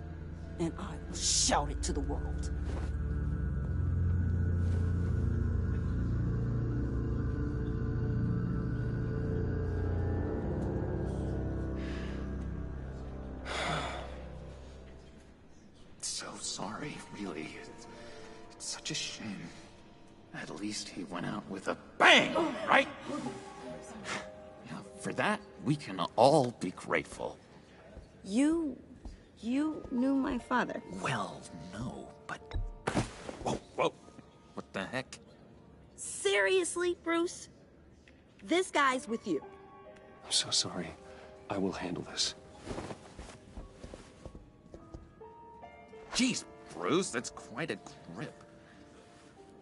And I will shout it to the world. So sorry, really. It's such a shame. At least he went out with a bang, right? Yeah, for that, we can all be grateful. You knew my father. Well, no, but... Whoa, whoa. What the heck? Seriously, Bruce? This guy's with you. I'm so sorry. I will handle this. Jeez, Bruce, that's quite a grip.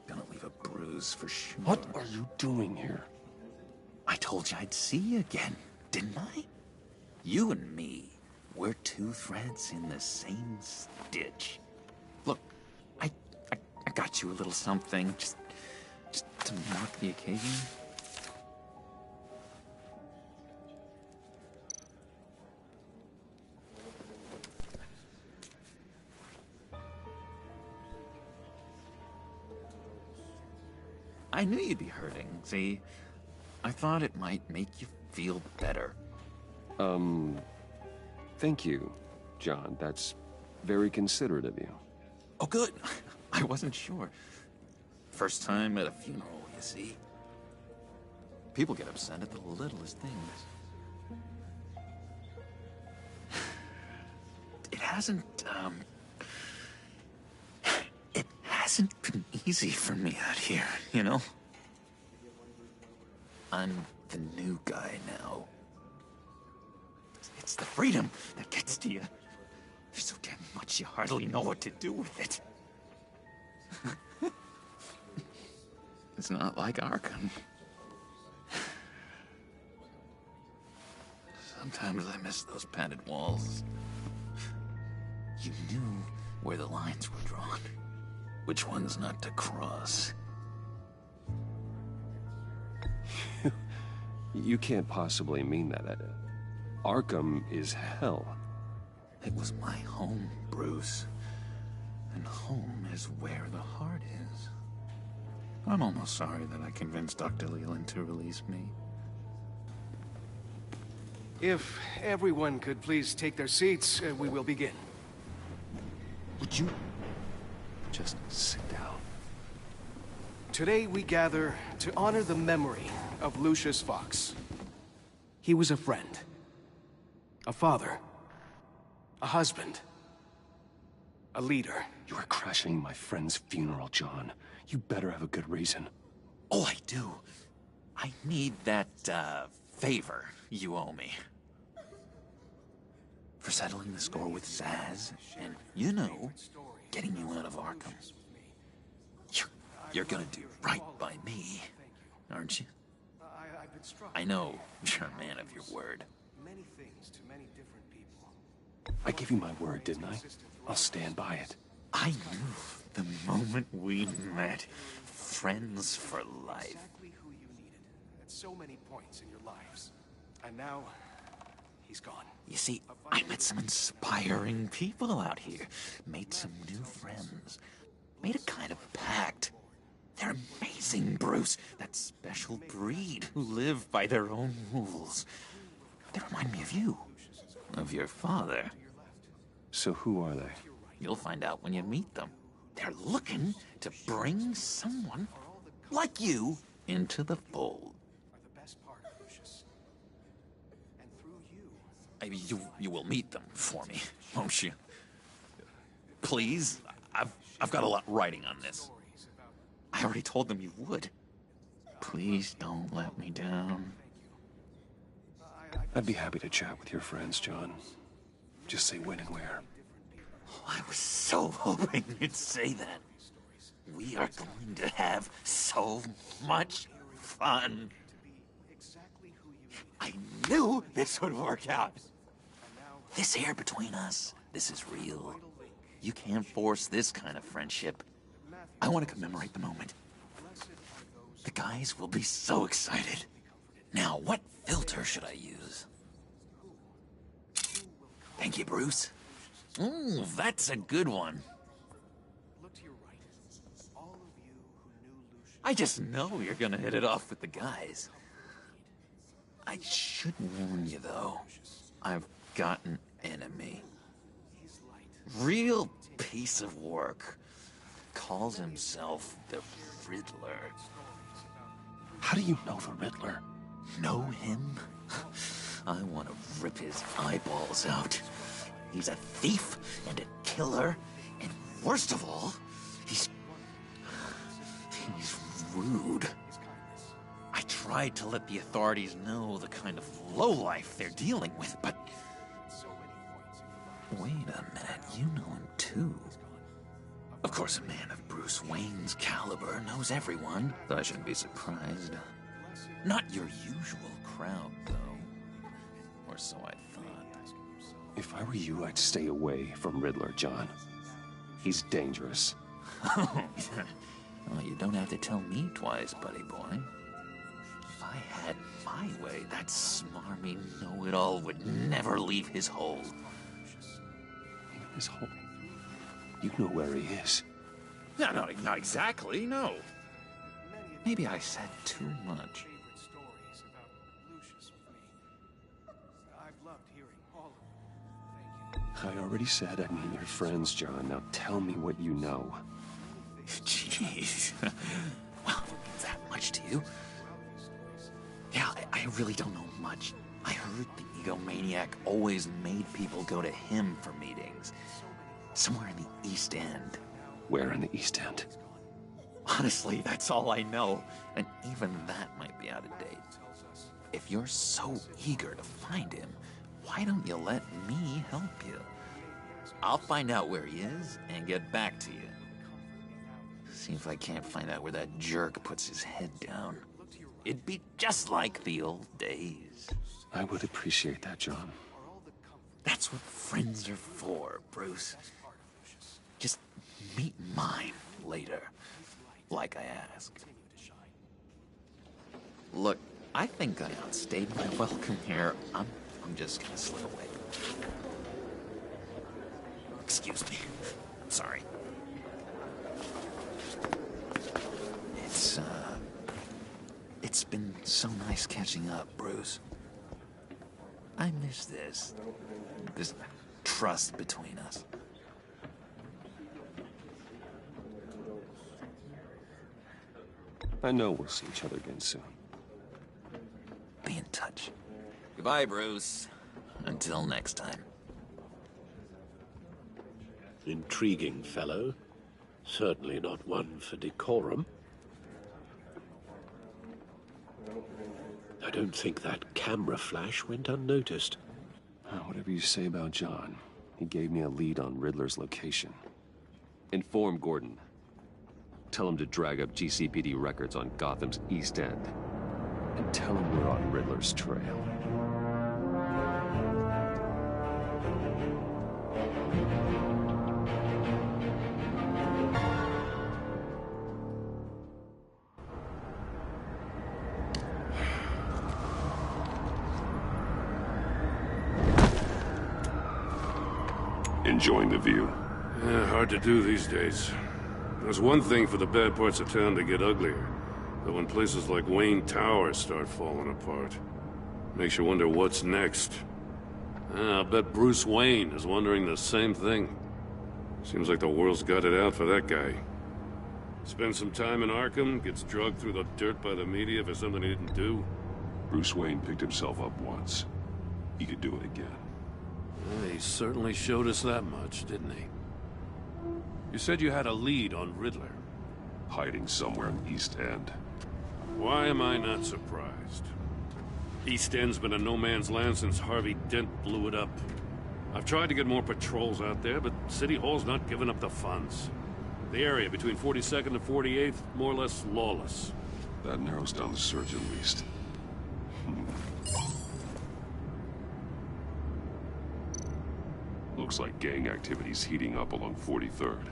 Gonna leave a bruise for sure. What are you doing here? I told you I'd see you again, didn't I? You and me, we're two threads in the same stitch. Look, I got you a little something, just to mark the occasion. I knew you'd be hurting, see? I thought it might make you feel better. Thank you, John. That's very considerate of you. Oh, good. I wasn't sure. First time at a funeral, you see. People get upset at the littlest things. It hasn't been easy for me out here, you know? I'm the new guy now. It's the freedom that gets to you. There's so damn much you hardly know what to do with it. It's not like Arkham. Sometimes I miss those padded walls. You knew where the lines were drawn, which ones not to cross. You can't possibly mean that. Arkham is hell. It was my home, Bruce. And home is where the heart is. I'm almost sorry that I convinced Dr. Leland to release me. If everyone could please take their seats, we will begin. Would you just sit down? Today we gather to honor the memory of Lucius Fox. He was a friend, a father, a husband, a leader. You are crashing my friend's funeral, John. You better have a good reason. Oh, I do. I need that, favor you owe me. For settling the score with Zaz, and, you know, getting you out of Arkham. You're gonna do right by me, aren't you? I know you're a man of your word. Many things to many different people. I gave you my word, didn't I? I'll stand by it. I knew the moment we met. Friends for life. Exactly who you needed at so many points in your lives. And now, he's gone. You see, I met some inspiring people out here. Made some new friends. Made a kind of pact. They're amazing, Bruce. That special breed who live by their own rules. They remind me of you. Of your father. So who are they? You'll find out when you meet them. They're looking to bring someone like you into the fold. You will meet them for me, won't you? Please? I've got a lot writing on this. I already told them you would. Please don't let me down. I'd be happy to chat with your friends, John. Just say when and where. Oh, I was so hoping you'd say that. We are going to have so much fun. I knew this would work out. This air between us, this is real. You can't force this kind of friendship. I want to commemorate the moment. The guys will be so excited. Now, what filter should I use? Thank you, Bruce. That's a good one. I just know you're gonna hit it off with the guys. I should warn you, though. I've got an enemy. Real piece of work. Calls himself the Riddler. How do you know the Riddler? Know him? I want to rip his eyeballs out. He's a thief and a killer, and worst of all, he's rude. I tried to let the authorities know the kind of lowlife they're dealing with, but... Wait a minute, you know him too. Of course, a man of Bruce Wayne's caliber knows everyone, so I shouldn't be surprised. Not your usual crowd, though. Or so I thought. If I were you, I'd stay away from Riddler, John. He's dangerous. Well, you don't have to tell me twice, buddy boy. If I had my way, that smarmy know-it-all would never leave his hole. His hole? You know where he is. No, not exactly, no. Maybe I said too much. I already said I mean your friends, John. Now tell me what you know. Jeez. Well, that much to you? Yeah, I really don't know much. I heard the egomaniac always made people go to him for meetings. Somewhere in the East End. Where in the East End? Honestly, that's all I know. And even that might be out of date. if you're so eager to find him, why don't you let me help you? I'll find out where he is and get back to you. See if I can't find out where that jerk puts his head down. It'd be just like the old days. I would appreciate that, John. That's what friends are for, Bruce. Just meet mine later, like I asked. Look, I think I outstayed my welcome here. I'm just gonna slip away. Excuse me. Sorry. It's been so nice catching up, Bruce. I miss this trust between us. I know we'll see each other again soon. Be in touch. Goodbye, Bruce. Until next time. Intriguing fellow. Certainly not one for decorum. I don't think that camera flash went unnoticed. Whatever you say about John, he gave me a lead on Riddler's location. Inform Gordon. Tell him to drag up GCPD records on Gotham's East End. And tell him we're on Riddler's trail. Enjoying the view? Yeah, hard to do these days. There's one thing for the bad parts of town to get uglier, but when places like Wayne Tower start falling apart, makes you wonder what's next. I'll bet Bruce Wayne is wondering the same thing. Seems like the world's got it out for that guy. Spends some time in Arkham, gets dragged through the dirt by the media for something he didn't do. Bruce Wayne picked himself up once. He could do it again. He certainly showed us that much, didn't he? You said you had a lead on Riddler. Hiding somewhere in East End. Why am I not surprised? East End's been a no-man's land since Harvey Dent blew it up. I've tried to get more patrols out there, but City Hall's not giving up the funds. The area between 42nd and 48th, more or less lawless. That narrows down the search at least. Looks like gang activity's heating up along 43rd.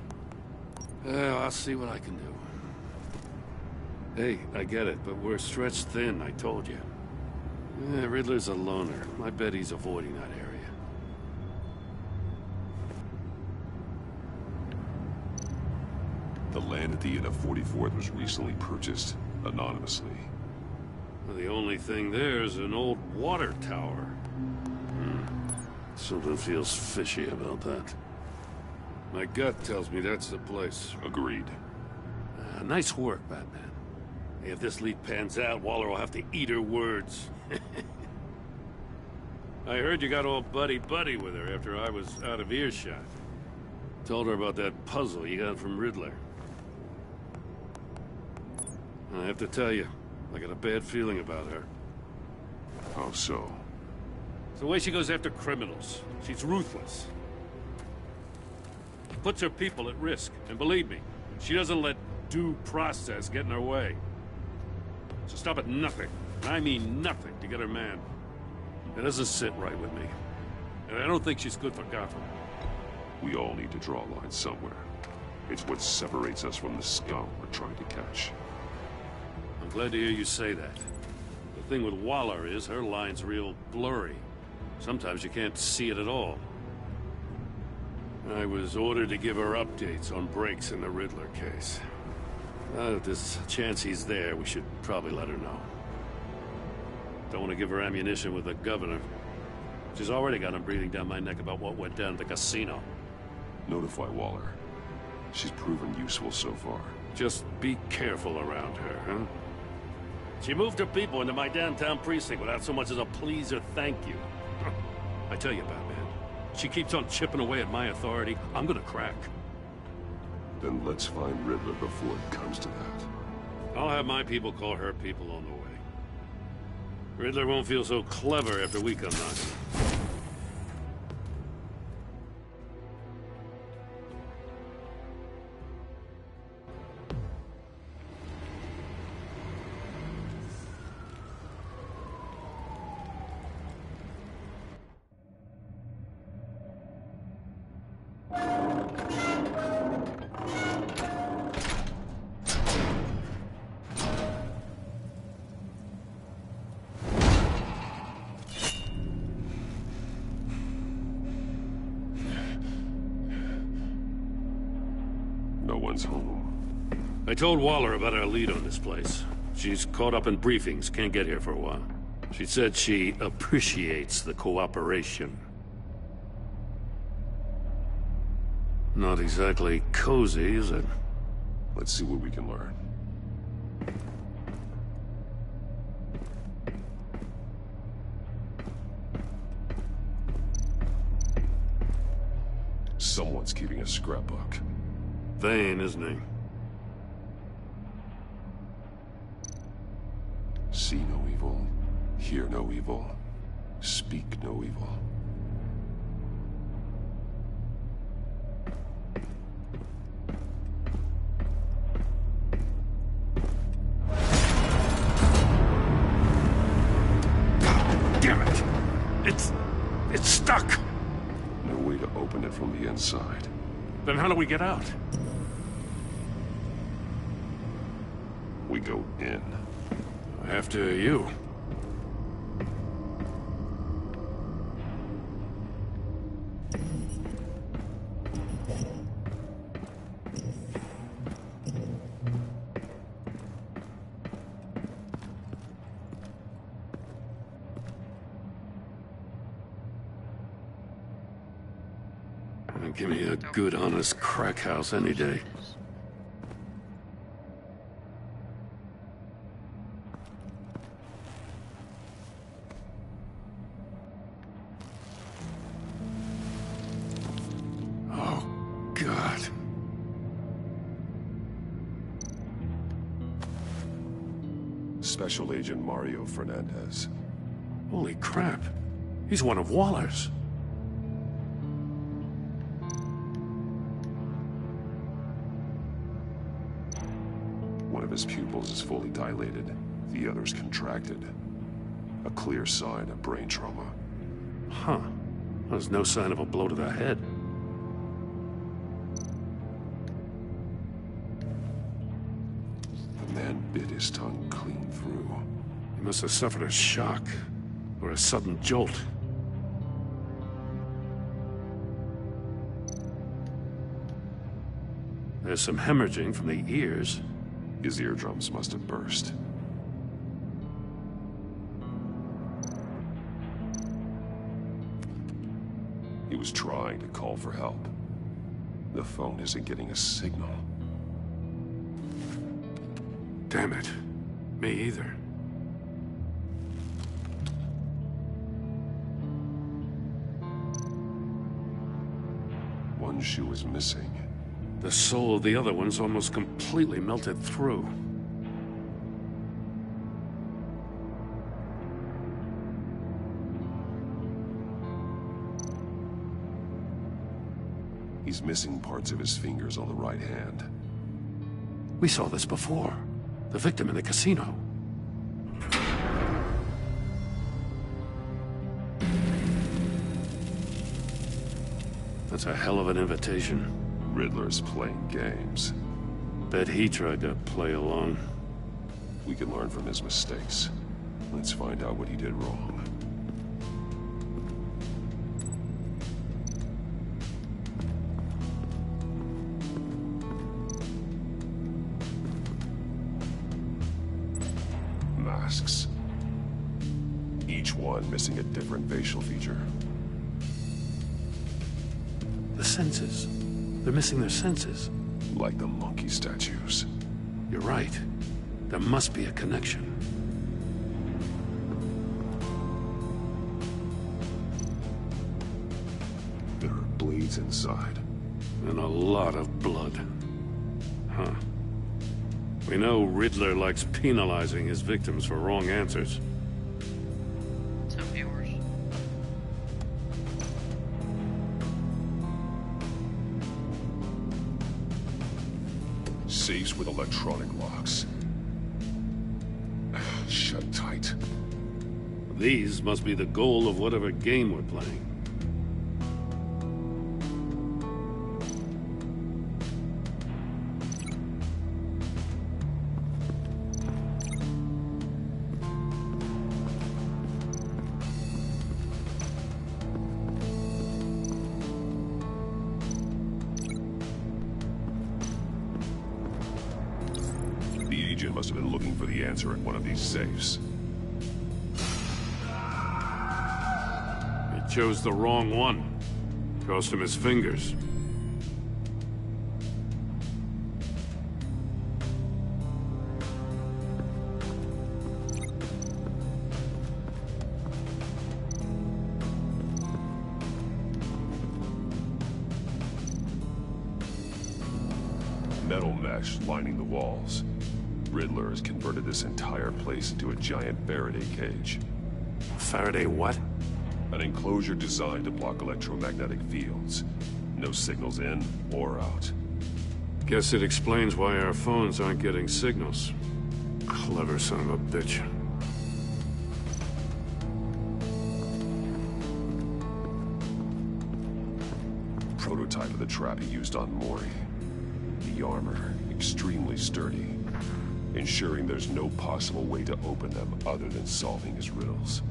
Well, I'll see what I can do. Hey, I get it, but we're stretched thin, I told you. Riddler's a loner. I bet he's avoiding that area. The land at the end of 44th was recently purchased, anonymously. Well, the only thing there is an old water tower. Something feels fishy about that. My gut tells me that's the place. Agreed. Nice work, Batman. If this lead pans out, Waller will have to eat her words. I heard you got all buddy-buddy with her after I was out of earshot. Told her about that puzzle you got from Riddler. I have to tell you, I got a bad feeling about her. How so? It's the way she goes after criminals. She's ruthless. Puts her people at risk, and believe me, she doesn't let due process get in her way. So stop at nothing, and I mean nothing, to get her man. It doesn't sit right with me. And I don't think she's good for Gotham. We all need to draw a line somewhere. It's what separates us from the scum we're trying to catch. I'm glad to hear you say that. The thing with Waller is her line's real blurry. Sometimes you can't see it at all. I was ordered to give her updates on breaks in the Riddler case. If there's a chance he's there, we should probably let her know. Don't want to give her ammunition with the governor. She's already got him breathing down my neck about what went down at the casino. Notify Waller. She's proven useful so far. Just be careful around her, huh? She moved her people into my downtown precinct without so much as a please or thank you. I tell you, Batman, she keeps on chipping away at my authority, I'm gonna crack. Then let's find Riddler before it comes to that. I'll have my people call her people on the way. Riddler won't feel so clever after we come knocking. No one's home. I told Waller about our lead on this place. She's caught up in briefings, can't get here for a while. She said she appreciates the cooperation. Not exactly cozy, is it? Let's see what we can learn. Someone's keeping a scrapbook. Vain, isn't he? See no evil, hear no evil, speak no evil. Damn it! It's stuck! No way to open it from the inside. Then how do we get out? We go in. After you. Give me a good, honest crack house any day. Oh, God. Special Agent Mario Fernandez. Holy crap. He's one of Waller's. One of his pupils is fully dilated, the other's contracted. A clear sign of brain trauma. Huh. There's no sign of a blow to the head. The man bit his tongue clean through. He must have suffered a shock, or a sudden jolt. There's some hemorrhaging from the ears. His eardrums must have burst. He was trying to call for help. The phone isn't getting a signal. Damn it. Me either. One shoe is missing. The sole of the other one's almost completely melted through. He's missing parts of his fingers on the right hand. We saw this before. The victim in the casino. That's a hell of an invitation. Riddler's playing games. Bet he tried to play along. We can learn from his mistakes. Let's find out what he did wrong. Masks. Each one missing a different facial feature. The senses. They're missing their senses. Like the monkey statues. You're right. There must be a connection. There are blades inside. And a lot of blood. Huh. We know Riddler likes penalizing his victims for wrong answers. Safes with electronic locks. Shut tight. These must be the goal of whatever game we're playing. The agent must have been looking for the answer in one of these safes. He chose the wrong one. Cost him his fingers. Metal mesh lining the walls. Riddler has converted this entire place into a giant Faraday cage. Faraday what? An enclosure designed to block electromagnetic fields. No signals in or out. Guess it explains why our phones aren't getting signals. Clever son of a bitch. Prototype of the trap he used on Mori. The armor, extremely sturdy, ensuring there's no possible way to open them other than solving his riddles.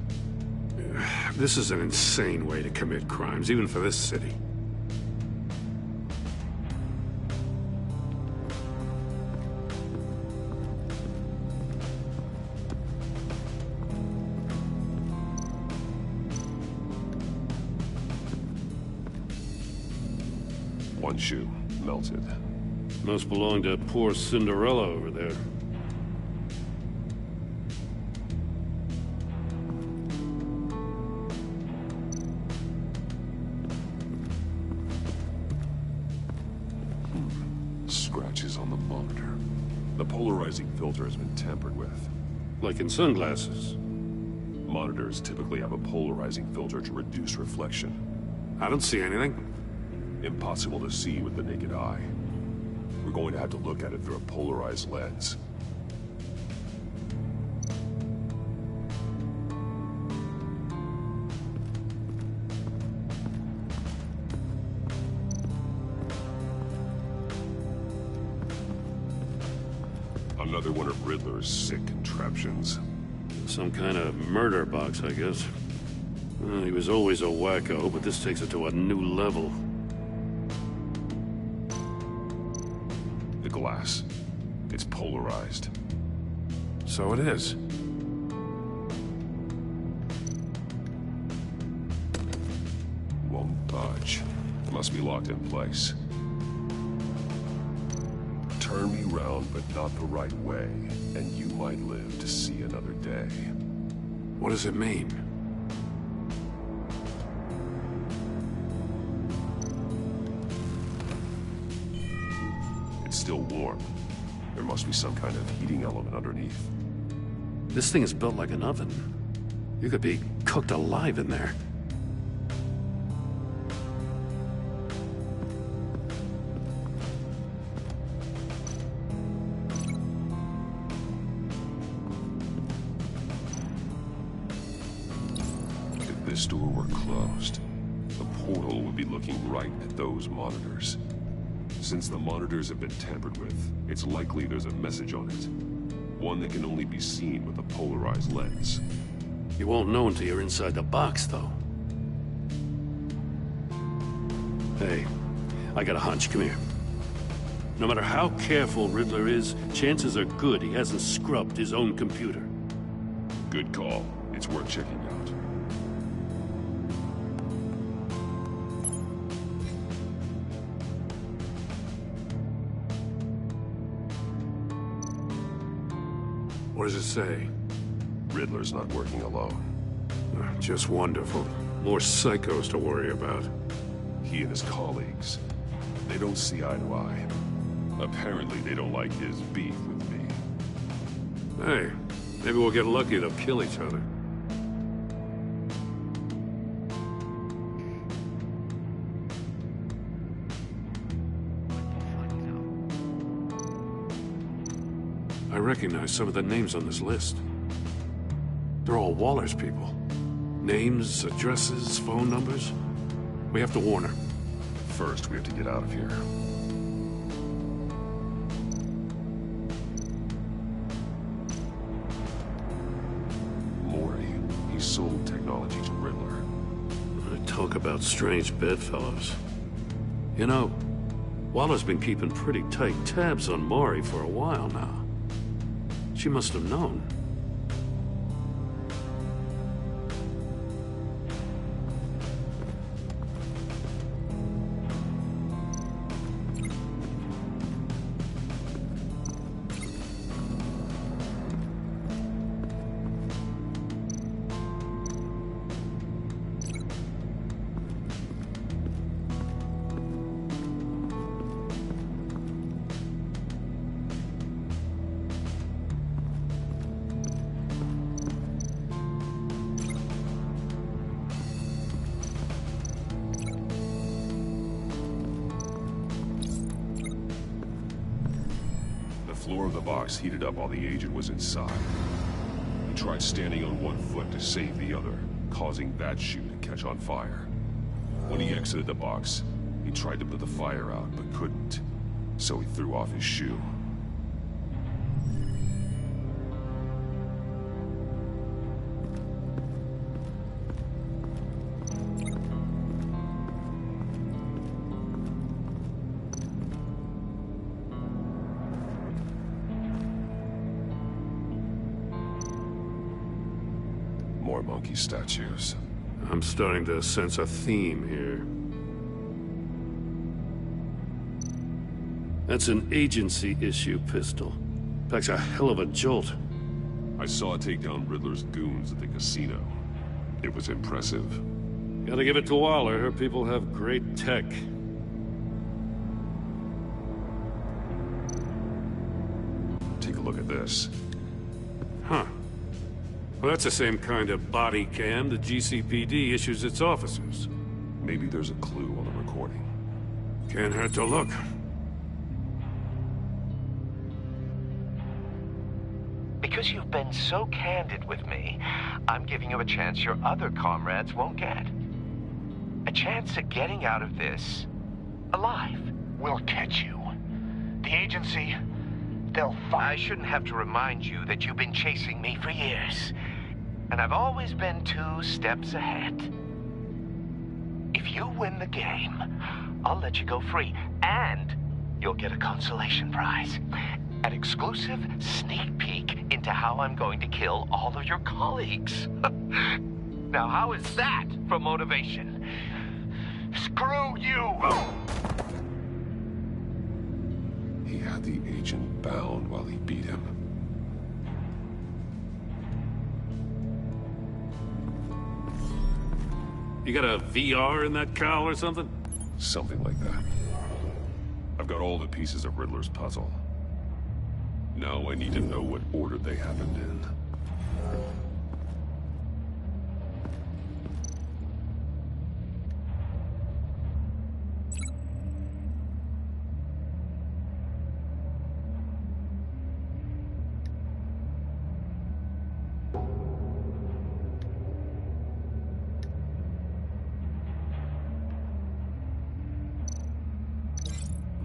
This is an insane way to commit crimes, even for this city. One shoe, melted. Must belong to poor Cinderella over there. Scratches on the monitor. The polarizing filter has been tampered with. Like in sunglasses. Monitors typically have a polarizing filter to reduce reflection. I don't see anything. Impossible to see with the naked eye. We're going to have to look at it through a polarized lens. Another one of Riddler's sick contraptions. Some kind of murder box, I guess. Well, he was always a wacko, but this takes it to a new level. The glass. It's polarized. So it is. Won't budge. Must be locked in place. Turn me round, but not the right way, and you might live to see another day. What does it mean? It's still warm. There must be some kind of heating element underneath. This thing is built like an oven. You could be cooked alive in there. If this door were closed, the portal would be looking right at those monitors. Since the monitors have been tampered with, it's likely there's a message on it. One that can only be seen with a polarized lens. You won't know until you're inside the box, though. Hey, I got a hunch. Come here. No matter how careful Riddler is, chances are good he hasn't scrubbed his own computer. Good call. It's worth checking out. What does it say? Riddler's not working alone. Just wonderful. More psychos to worry about. He and his colleagues, they don't see eye to eye. Apparently they don't like his beef with me. Hey, maybe we'll get lucky. They'll kill each other. I recognize some of the names on this list. They're all Waller's people. Names, addresses, phone numbers. We have to warn her. First, we have to get out of here. Mori, he sold technology to Riddler. Talk about strange bedfellows. You know, Waller's been keeping pretty tight tabs on Mori for a while now. She must have known. The floor of the box heated up while the agent was inside. He tried standing on one foot to save the other, causing that shoe to catch on fire. When he exited the box, he tried to put the fire out, but couldn't, so he threw off his shoe. More monkey statues. I'm starting to sense a theme here. That's an agency issue pistol. Packs a hell of a jolt. I saw it take down Riddler's goons at the casino. It was impressive. Gotta give it to Waller. Her people have great tech. Take a look at this. Huh. Well, that's the same kind of body cam the GCPD issues its officers. Maybe there's a clue on the recording. Can't hurt to look. Because you've been so candid with me, I'm giving you a chance your other comrades won't get. A chance at getting out of this alive. We'll catch you. The agency, they'll find... I shouldn't have to remind you that you've been chasing me for years. And I've always been 2 steps ahead. If you win the game, I'll let you go free. And you'll get a consolation prize. An exclusive sneak peek into how I'm going to kill all of your colleagues. Now, how is that for motivation? Screw you! He had the agent bound while he beat him. You got a VR in that cowl or something? Something like that. I've got all the pieces of Riddler's puzzle. Now I need to know what order they happened in.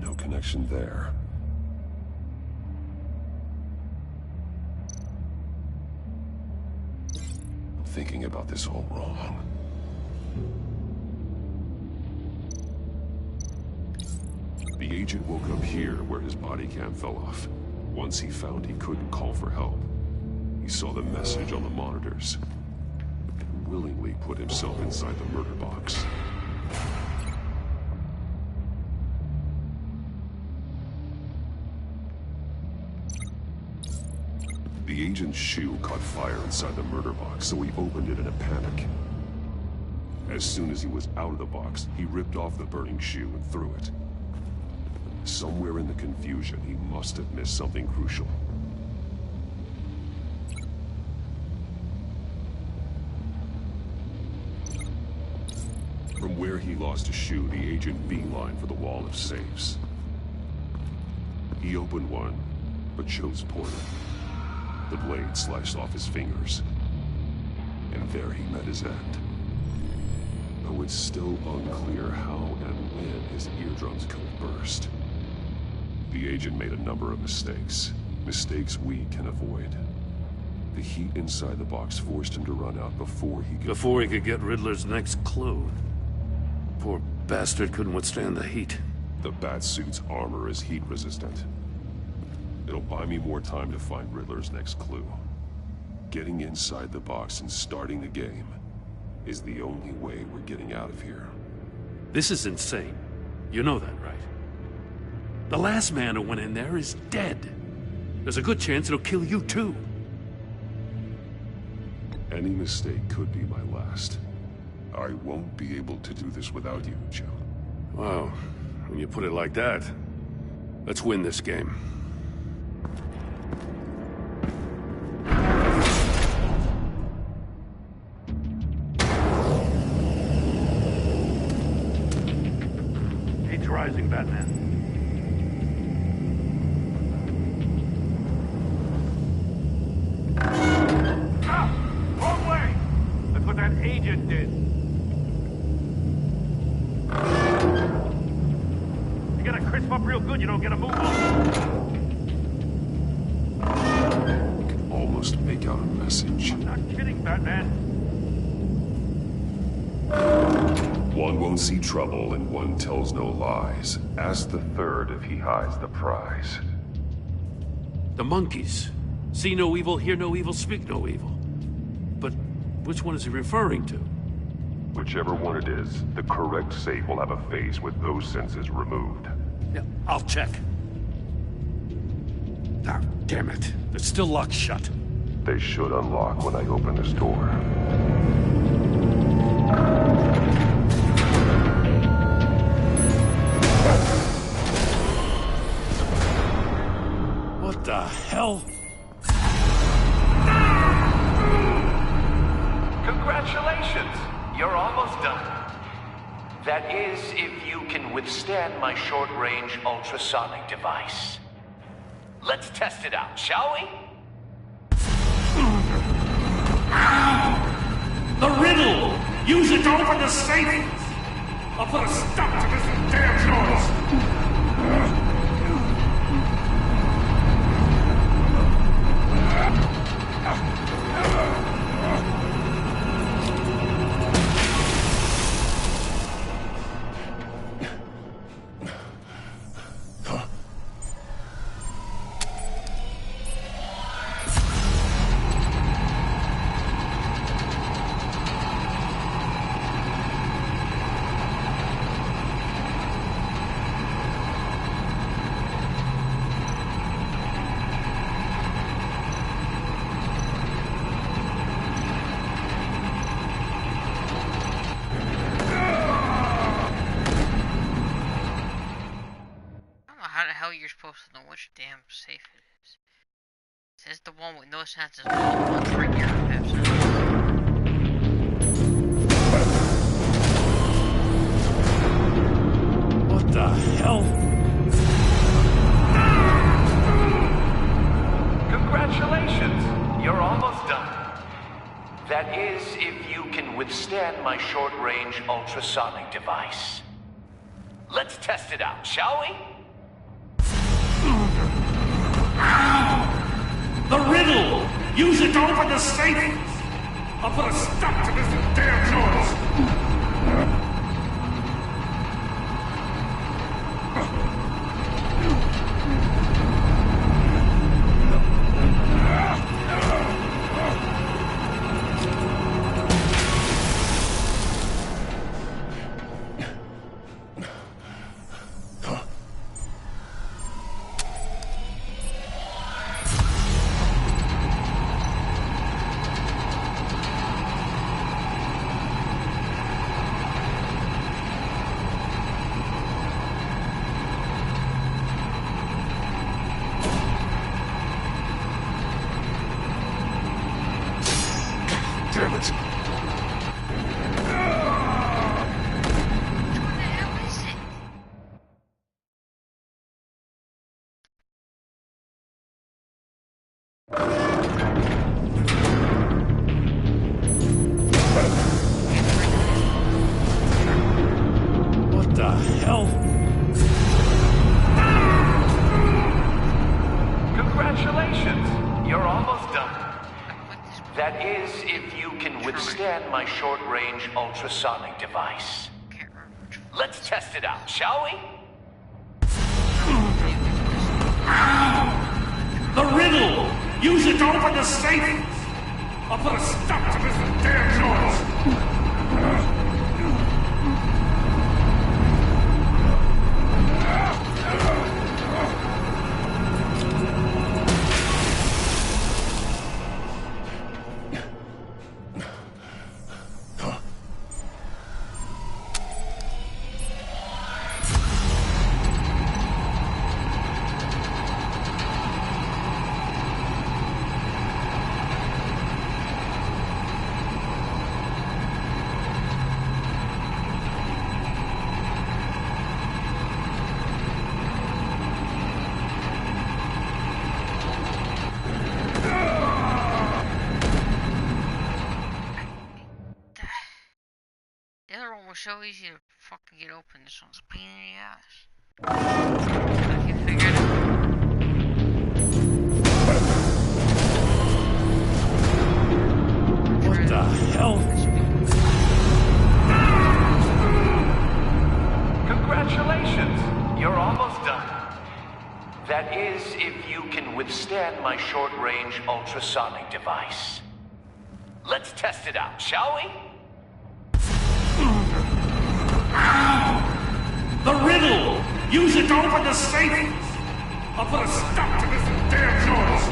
No connection there. Thinking about this all wrong. The agent woke up here where his body cam fell off. Once he found he couldn't call for help, he saw the message on the monitors and willingly put himself inside the murder box. The agent's shoe caught fire inside the murder box, so he opened it in a panic. As soon as he was out of the box, he ripped off the burning shoe and threw it. Somewhere in the confusion, he must have missed something crucial. From where he lost a shoe, the agent beelined for the wall of safes. He opened one but chose poorly. The blade sliced off his fingers, and there he met his end. Though it's still unclear how and when his eardrums could have burst. The agent made a number of mistakes. Mistakes we can avoid. The heat inside the box forced him to run out before he could get Riddler's next clue. Poor bastard couldn't withstand the heat. The Batsuit's armor is heat resistant. It'll buy me more time to find Riddler's next clue. Getting inside the box and starting the game is the only way we're getting out of here. This is insane. You know that, right? The last man who went in there is dead. There's a good chance it'll kill you too. Any mistake could be my last. I won't be able to do this without you, Joe. Wow, when you put it like that, let's win this game. Heat's rising, Batman. Agent did. You gotta crisp up real good, you don't get a move on. I can almost make out a message. I'm not kidding, Batman. One won't see trouble and one tells no lies. Ask the third if he hides the prize. The monkeys. See no evil, hear no evil, speak no evil. But which one is he referring to? Whichever one it is, the correct safe will have a face with those senses removed. Yeah, I'll check. Ah, damn it. They're still locked shut. They should unlock when I open this door. What the hell? Congratulations! You're almost done. That is, if you can withstand my short-range ultrasonic device. Let's test it out, shall we? The riddle! Use it to open the safe! I'll put a stop to this damn noise! You're supposed to know which damn safe it is. Is this the one with no senses? One right here. What the hell? Congratulations! You're almost done. That is, if you can withstand my short-range ultrasonic device. Let's test it out, shall we? The riddle! Use it to open the safe! I'll put a stop to this damn noise! What the hell? Congratulations! You're almost done. That is, if you can withstand my short-range ultrasonic device. Let's test it out, shall we? The riddle! Use it to open the safe! I'll put a stop to this damn noise! The other one was so easy to fucking get open. This one's a pain in the ass. I can figure it out. What the hell? Congratulations! You're almost done. That is, if you can withstand my short-range ultrasonic device. Let's test it out, shall we? The riddle! Use it to open the safe! I'll put a stop to this damn noise!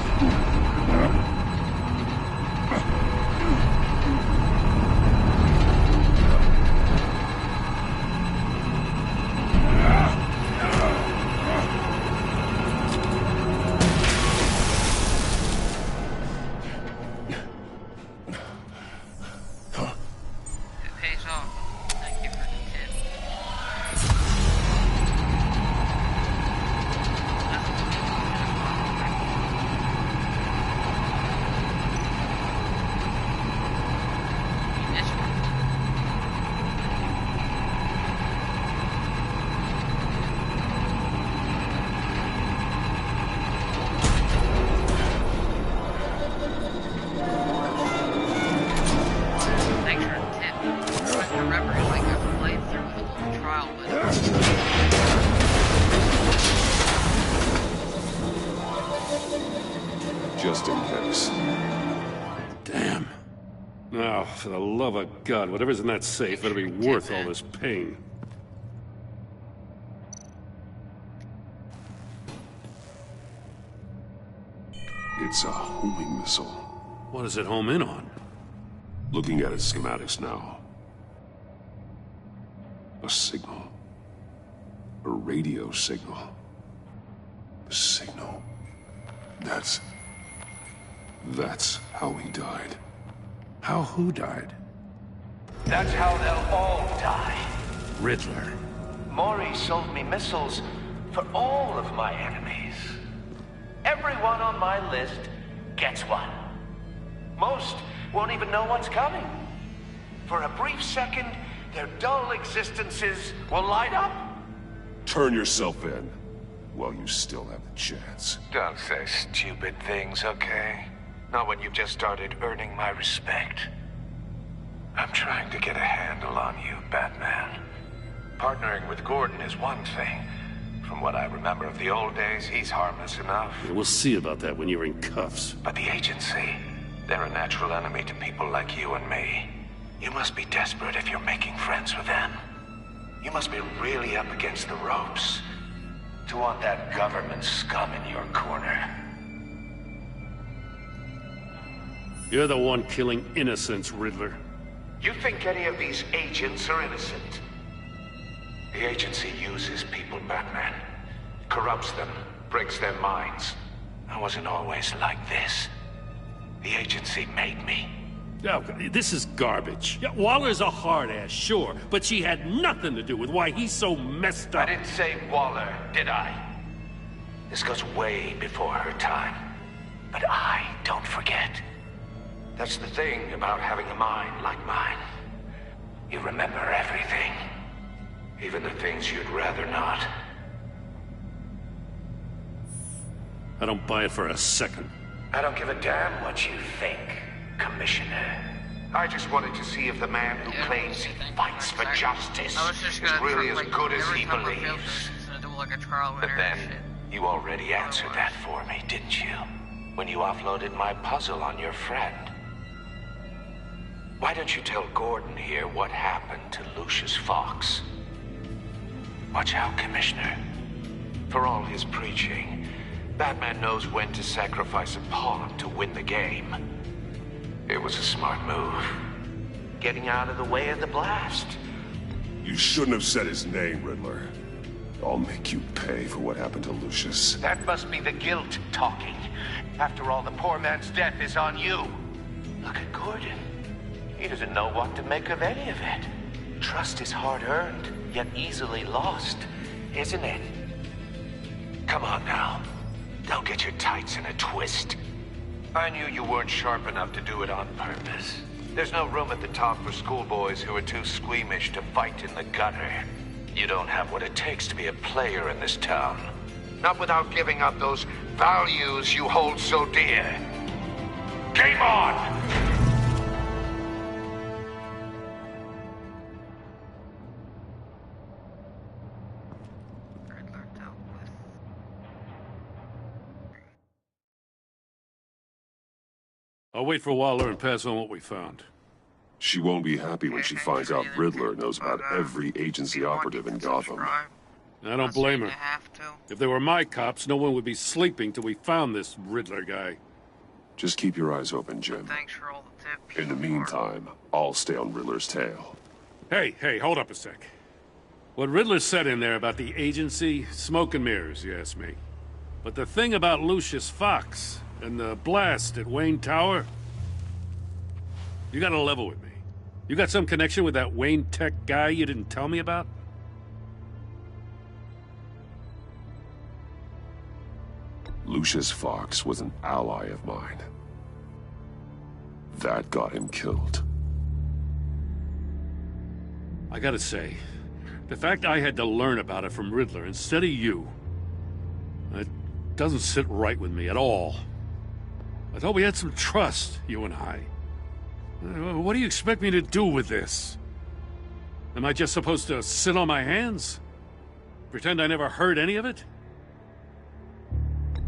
Just in case. Damn. Now, for the love of God, whatever's in that safe better be worth all this pain. It's a homing missile. What does it home in on? Looking at its schematics now. A signal. A radio signal. A signal. That's how he died. How who died? That's how they'll all die. Riddler. Maury sold me missiles for all of my enemies. Everyone on my list gets one. Most won't even know what's coming. For a brief second, their dull existences will light up. Turn yourself in while you still have the chance. Don't say stupid things, okay? Not when you've just started earning my respect. I'm trying to get a handle on you, Batman. Partnering with Gordon is one thing. From what I remember of the old days, he's harmless enough. Yeah, we'll see about that when you're in cuffs. But the agency, they're a natural enemy to people like you and me. You must be desperate if you're making friends with them. You must be really up against the ropes to want that government scum in your corner. You're the one killing innocents, Riddler. You think any of these agents are innocent? The agency uses people, Batman. Corrupts them, breaks their minds. I wasn't always like this. The agency made me. Oh, this is garbage. Yeah, Waller's a hard-ass, sure, but she had nothing to do with why he's so messed up. I didn't say Waller, did I? This goes way before her time. But I don't forget. That's the thing about having a mind like mine. You remember everything. Even the things you'd rather not. I don't buy it for a second. I don't give a damn what you think, Commissioner. I just wanted to see if the man who claims he fights for justice is really as good as he believes. But then, you already answered that for me, didn't you? When you offloaded my puzzle on your friend. Why don't you tell Gordon here what happened to Lucius Fox? Watch out, Commissioner. For all his preaching, Batman knows when to sacrifice a pawn to win the game. It was a smart move. Getting out of the way of the blast. You shouldn't have said his name, Riddler. I'll make you pay for what happened to Lucius. That must be the guilt talking. After all, the poor man's death is on you. Look at Gordon. He doesn't know what to make of any of it. Trust is hard-earned, yet easily lost, isn't it? Come on now. Don't get your tights in a twist. I knew you weren't sharp enough to do it on purpose. There's no room at the top for schoolboys who are too squeamish to fight in the gutter. You don't have what it takes to be a player in this town. Not without giving up those values you hold so dear. Game on! I'll wait for Waller and pass on what we found. She won't be happy when she finds out Riddler knows about every agency operative in Gotham. I don't blame her. If they were my cops, no one would be sleeping till we found this Riddler guy. Just keep your eyes open, Jim. Thanks for all the tips. In the meantime, I'll stay on Riddler's tail. Hey, hold up a sec. What Riddler said in there about the agency, smoke and mirrors, you ask me. But the thing about Lucius Fox and the blast at Wayne Tower, you gotta level with me. You got some connection with that Wayne Tech guy you didn't tell me about? Lucius Fox was an ally of mine. That got him killed. I gotta say, the fact I had to learn about it from Riddler instead of you, it doesn't sit right with me at all. I thought we had some trust, you and I. What do you expect me to do with this? Am I just supposed to sit on my hands? Pretend I never heard any of it?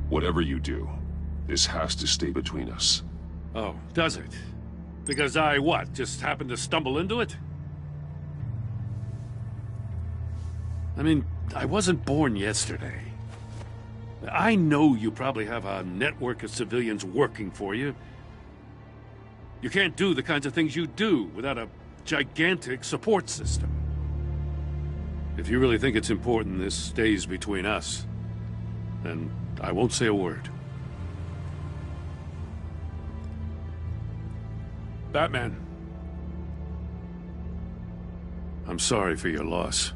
Whatever you do, this has to stay between us. Oh, does it? Because I, what, just happened to stumble into it? I mean, I wasn't born yesterday. I know you probably have a network of civilians working for you. You can't do the kinds of things you do without a gigantic support system. If you really think it's important this stays between us, then I won't say a word. Batman. I'm sorry for your loss.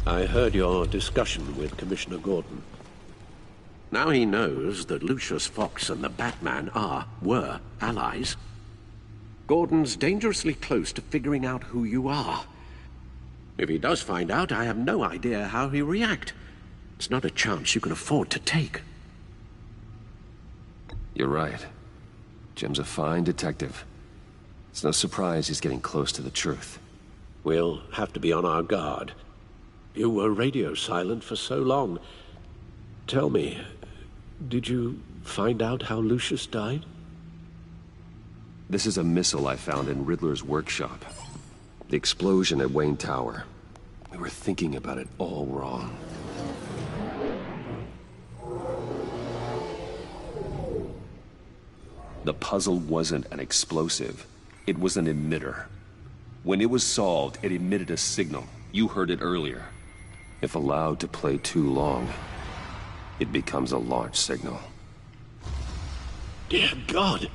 I heard your discussion with Commissioner Gordon. Now he knows that Lucius Fox and the Batman were allies. Gordon's dangerously close to figuring out who you are. If he does find out, I have no idea how he'll react. It's not a chance you can afford to take. You're right. Jim's a fine detective. It's no surprise he's getting close to the truth. We'll have to be on our guard. You were radio silent for so long. Tell me, did you find out how Lucius died? This is a missile I found in Riddler's workshop. The explosion at Wayne Tower. We were thinking about it all wrong. The puzzle wasn't an explosive. It was an emitter. When it was solved, it emitted a signal. You heard it earlier. If allowed to play too long, it becomes a launch signal. Dear God!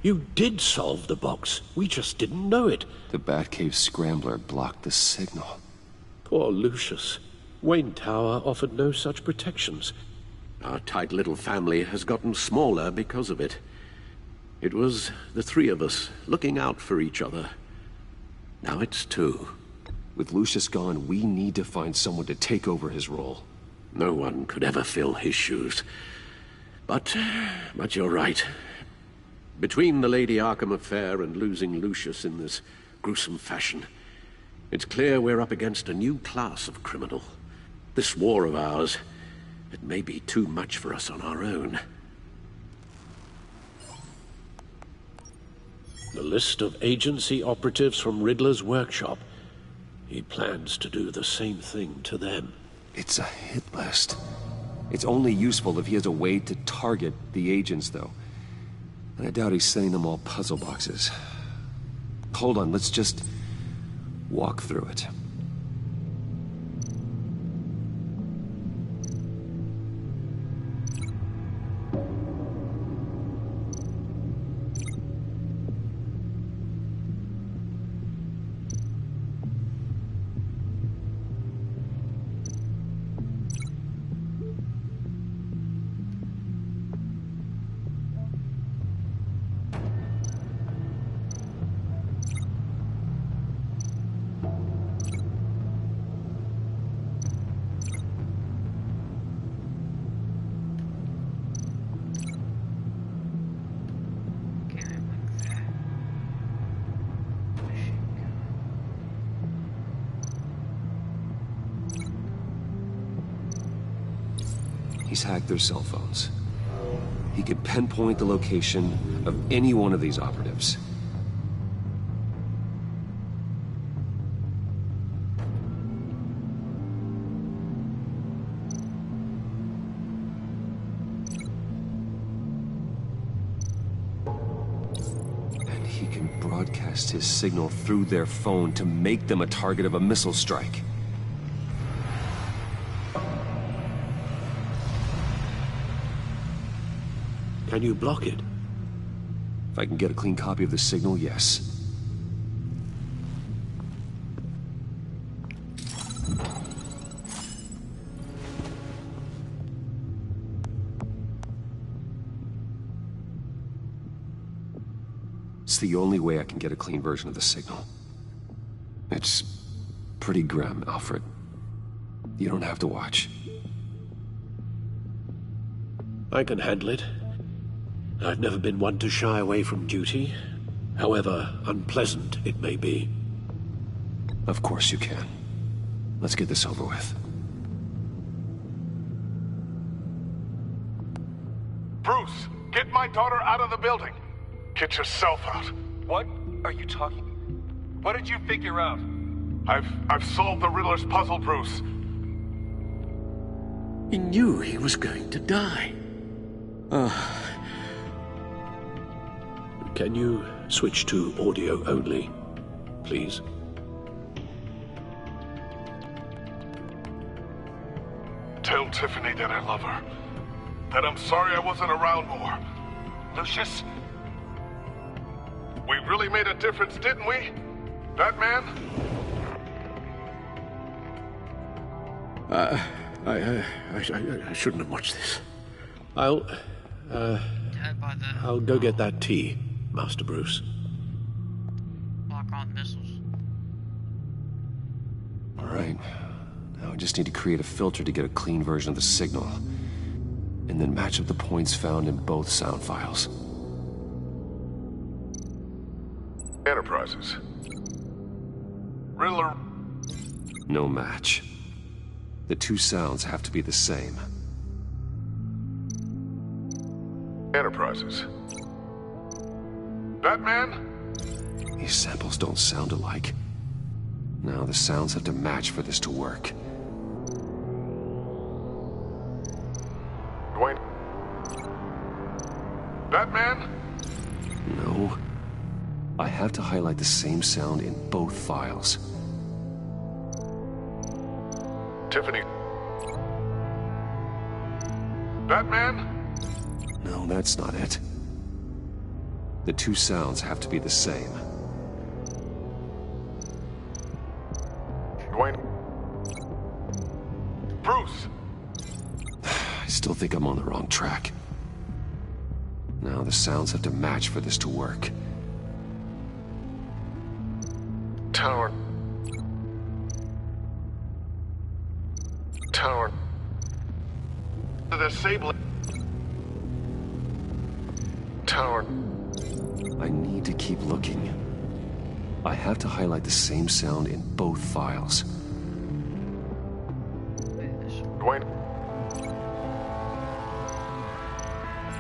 You did solve the box. We just didn't know it. The Batcave Scrambler blocked the signal. Poor Lucius. Wayne Tower offered no such protections. Our tight little family has gotten smaller because of it. It was the three of us looking out for each other. Now it's two. With Lucius gone, we need to find someone to take over his role. No one could ever fill his shoes. But you're right. Between the Lady Arkham affair and losing Lucius in this gruesome fashion, it's clear we're up against a new class of criminal. This war of ours, it may be too much for us on our own. The list of agency operatives from Riddler's workshop. He plans to do the same thing to them. It's a hit list. It's only useful if he has a way to target the agents, though. And I doubt he's sending them all puzzle boxes. Hold on, let's just walk through it. He's hacked their cell phones. He could pinpoint the location of any one of these operatives. And he can broadcast his signal through their phone to make them a target of a missile strike. Can you block it? If I can get a clean copy of the signal, yes. It's the only way I can get a clean version of the signal. It's pretty grim, Alfred. You don't have to watch. I can handle it. I've never been one to shy away from duty, however unpleasant it may be. Of course you can. Let's get this over with. Bruce, get my daughter out of the building. Get yourself out. What are you talking? What did you figure out? I've solved the Riddler's puzzle, Bruce. He knew he was going to die. Can you switch to audio only, please? Tell Tiffany that I love her. That I'm sorry I wasn't around more. Lucius? We really made a difference, didn't we? Batman? I shouldn't have watched this. I'll go get that tea, Master Bruce. Block on missiles. All right. Now I just need to create a filter to get a clean version of the signal. And then match up the points found in both sound files. Enterprises. Riddler. No match. The two sounds have to be the same. Enterprises. Batman? These samples don't sound alike. Now the sounds have to match for this to work. Dwayne? Batman? No. I have to highlight the same sound in both files. Tiffany. Batman? No, that's not it. The two sounds have to be the same. Dwayne. Bruce! I still think I'm on the wrong track. Now the sounds have to match for this to work. Tower. Tower. The disabling. Tower. I need to keep looking. I have to highlight the same sound in both files. Dwayne.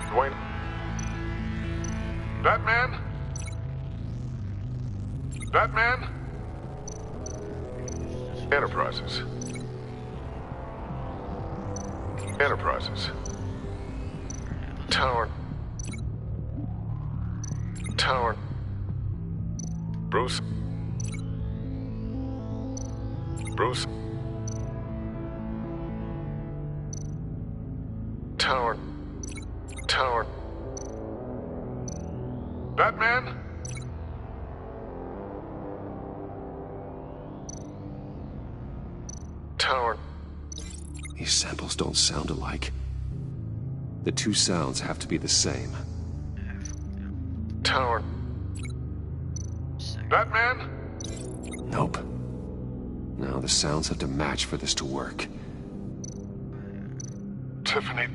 Dwayne. Batman? Batman? Enterprises. Enterprises. Tower. Tower. Bruce. Bruce. Tower. Tower. Batman? Tower. These samples don't sound alike. The two sounds have to be the same. Tower. Batman? Nope. Now the sounds have to match for this to work. Tiffany.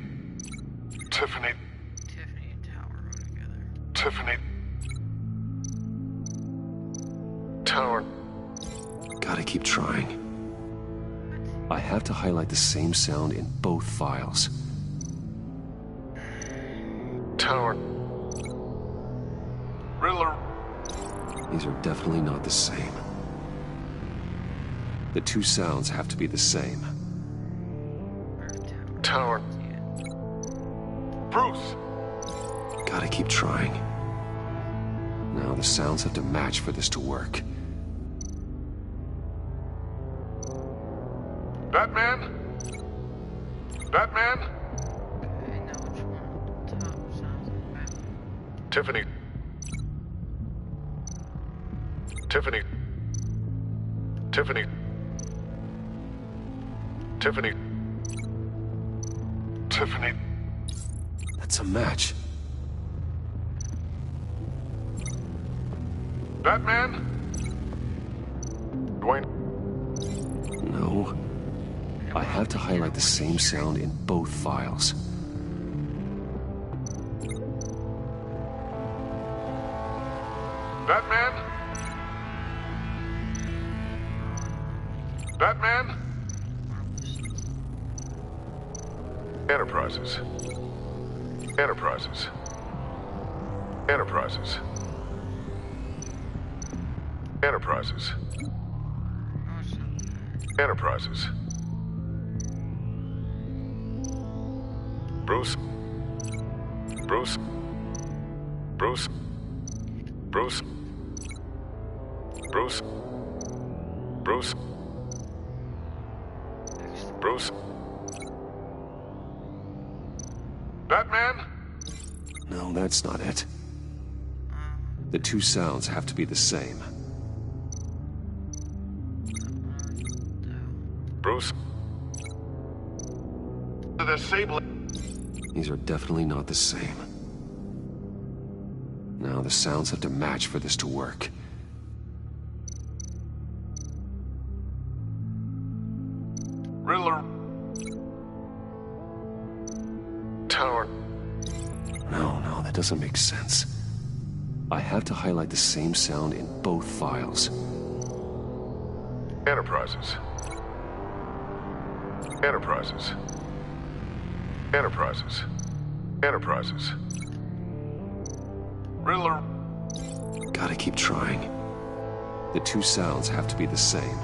Tiffany. Tiffany and Tower run together. Tiffany. Tower. Gotta keep trying. I have to highlight the same sound in both files. Tower. Riddler. These are definitely not the same. The two sounds have to be the same. Tower. Bruce. Gotta keep trying. Now the sounds have to match for this to work. Batman? Batman? I know which one. The top sounds like Batman. Tiffany. Tiffany. Tiffany. Tiffany. Tiffany. That's a match. Batman? Dwayne? No. I have to highlight the same sound in both files. Batman? Batman? Enterprises. Enterprises. Enterprises. Enterprises. Enterprises. Bruce. Bruce. Bruce. Bruce. Bruce. Bruce. Bruce. Batman? No, that's not it. The two sounds have to be the same. Bruce. The disabling. These are definitely not the same. Now the sounds have to match for this to work. Riddler. Tower. No, that doesn't make sense. I have to highlight the same sound in both files. Enterprises. Enterprises. Enterprises. Enterprises. Riddler. Gotta keep trying. The two sounds have to be the same.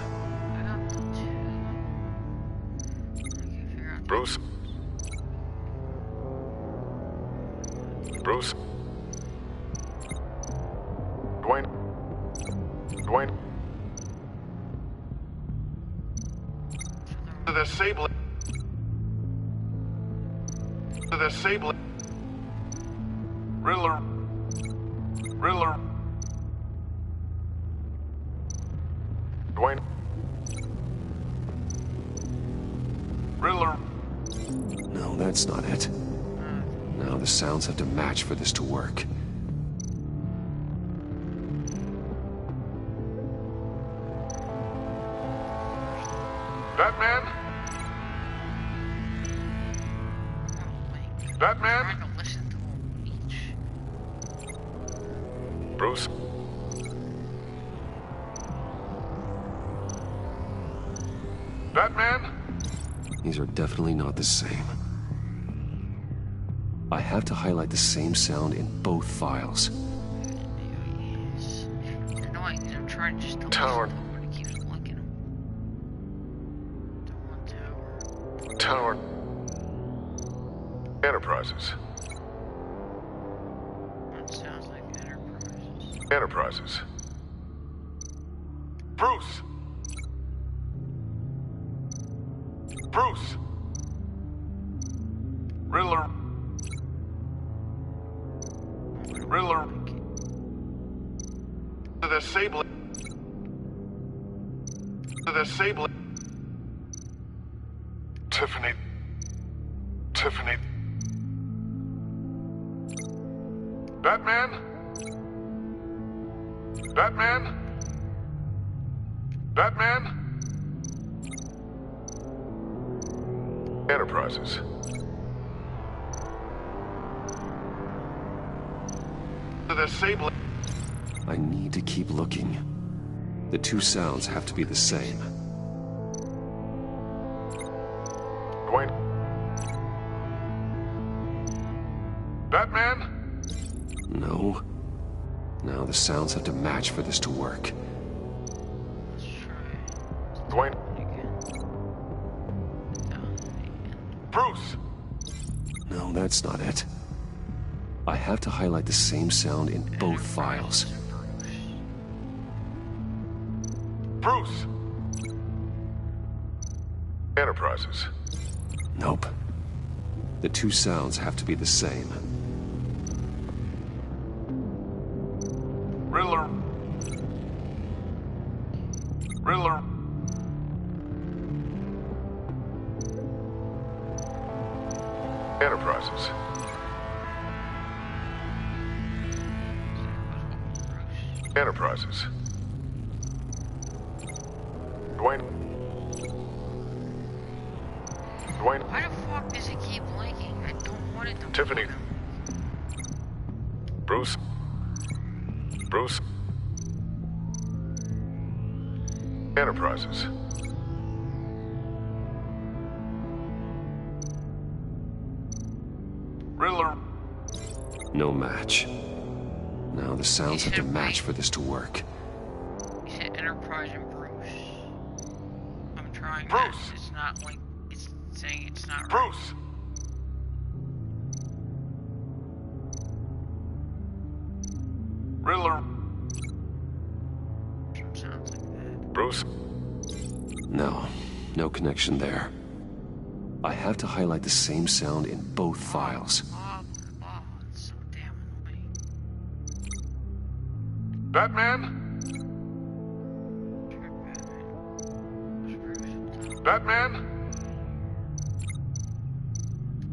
Bruce. Bruce. Dwayne. The Sable. The Sable. Riddler. Dwayne. Riddler. No, that's not it. Now the sounds have to match for this to work. Batman? Batman? Bruce? Batman? These are definitely not the same. I have to highlight the same sound in both files. It's annoying because I'm trying just to Tower. listen to it, but it keeps blinking. Tower. Enterprises. That sounds like Enterprises. Enterprises. Bruce! Bruce! Riddler. The Sable. The Sable. Tiffany. Batman? Enterprises. The Sable. I need to keep looking. The two sounds have to be the same. Dwayne. Batman? No. Now the sounds have to match for this to work. Dwayne. Bruce! No, that's not it. I have to highlight the same sound in both files. Bruce! Enterprises. Nope. The two sounds have to be the same. Riddler. Enterprises. Enterprises. Dwayne. Why the fuck does it keep blinking? I don't want it to. Tiffany. Bruce. Enterprises. Riddler. No match. Now the sounds have to match for this to work. You said Enterprise and Bruce. I'm trying. Bruce. It's not like it's saying it's not Bruce. Right. Riddler. Sounds like that. Bruce. No connection there. I have to highlight the same sound in both files. It's so damn annoying. Batman? Batman?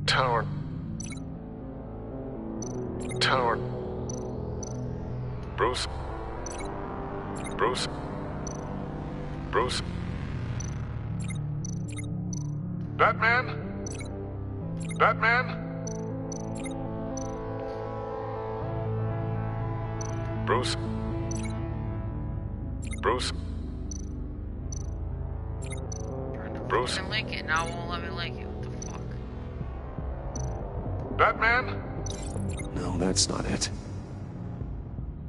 Tower. Bruce? Batman? Bruce? I link it, now it won't let me link it. What the fuck? Batman? No, that's not it.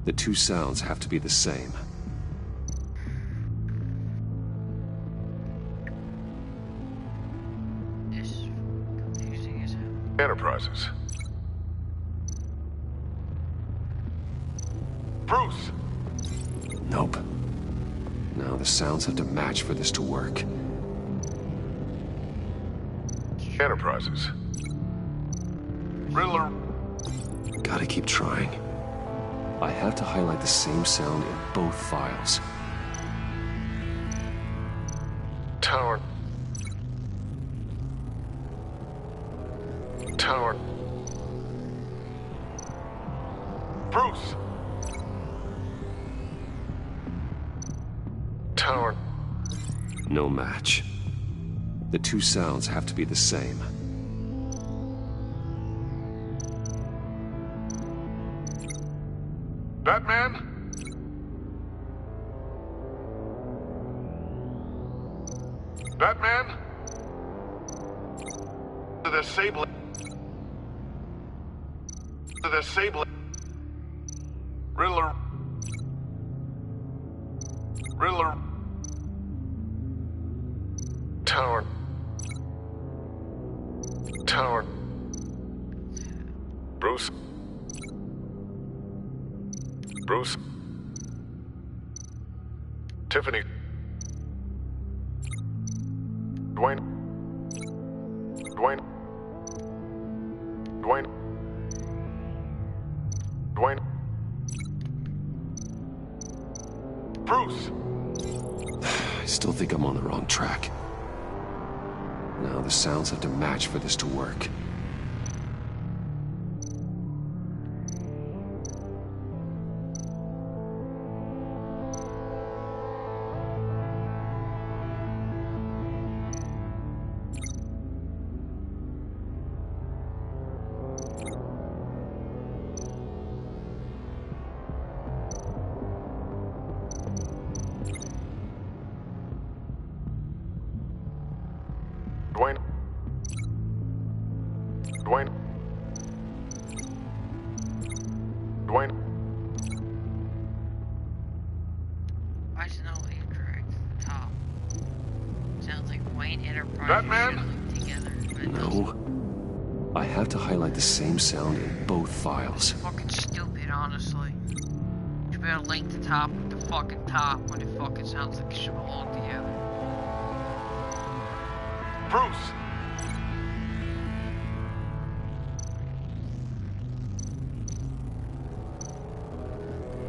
The two sounds have to be the same. This is confusing as hell. Enterprises. Bruce! Nope. Now the sounds have to match for this to work. Enterprises. Riddler. Gotta keep trying. I have to highlight the same sound in both files. Tower. Tower. Bruce. Tower. No match. The two sounds have to be the same. Batman? Batman? The Sable. The Sable. Riddler. Riddler. Tower. Tower. Bruce. Bruce. Tiffany. Dwayne. Dwayne. Dwayne. Dwayne. Bruce! I still think I'm on the wrong track. Now the sounds have to match for this to work. Dwayne. Dwayne. Dwayne. Why is it not incorrect at the top? Sounds like Wayne Enterprises Batman? should link together. But No. I have to highlight the same sound in both files. it's fucking stupid, honestly. You should be able to link the top with the fucking top when it fucking sounds like it should belong together. Bruce!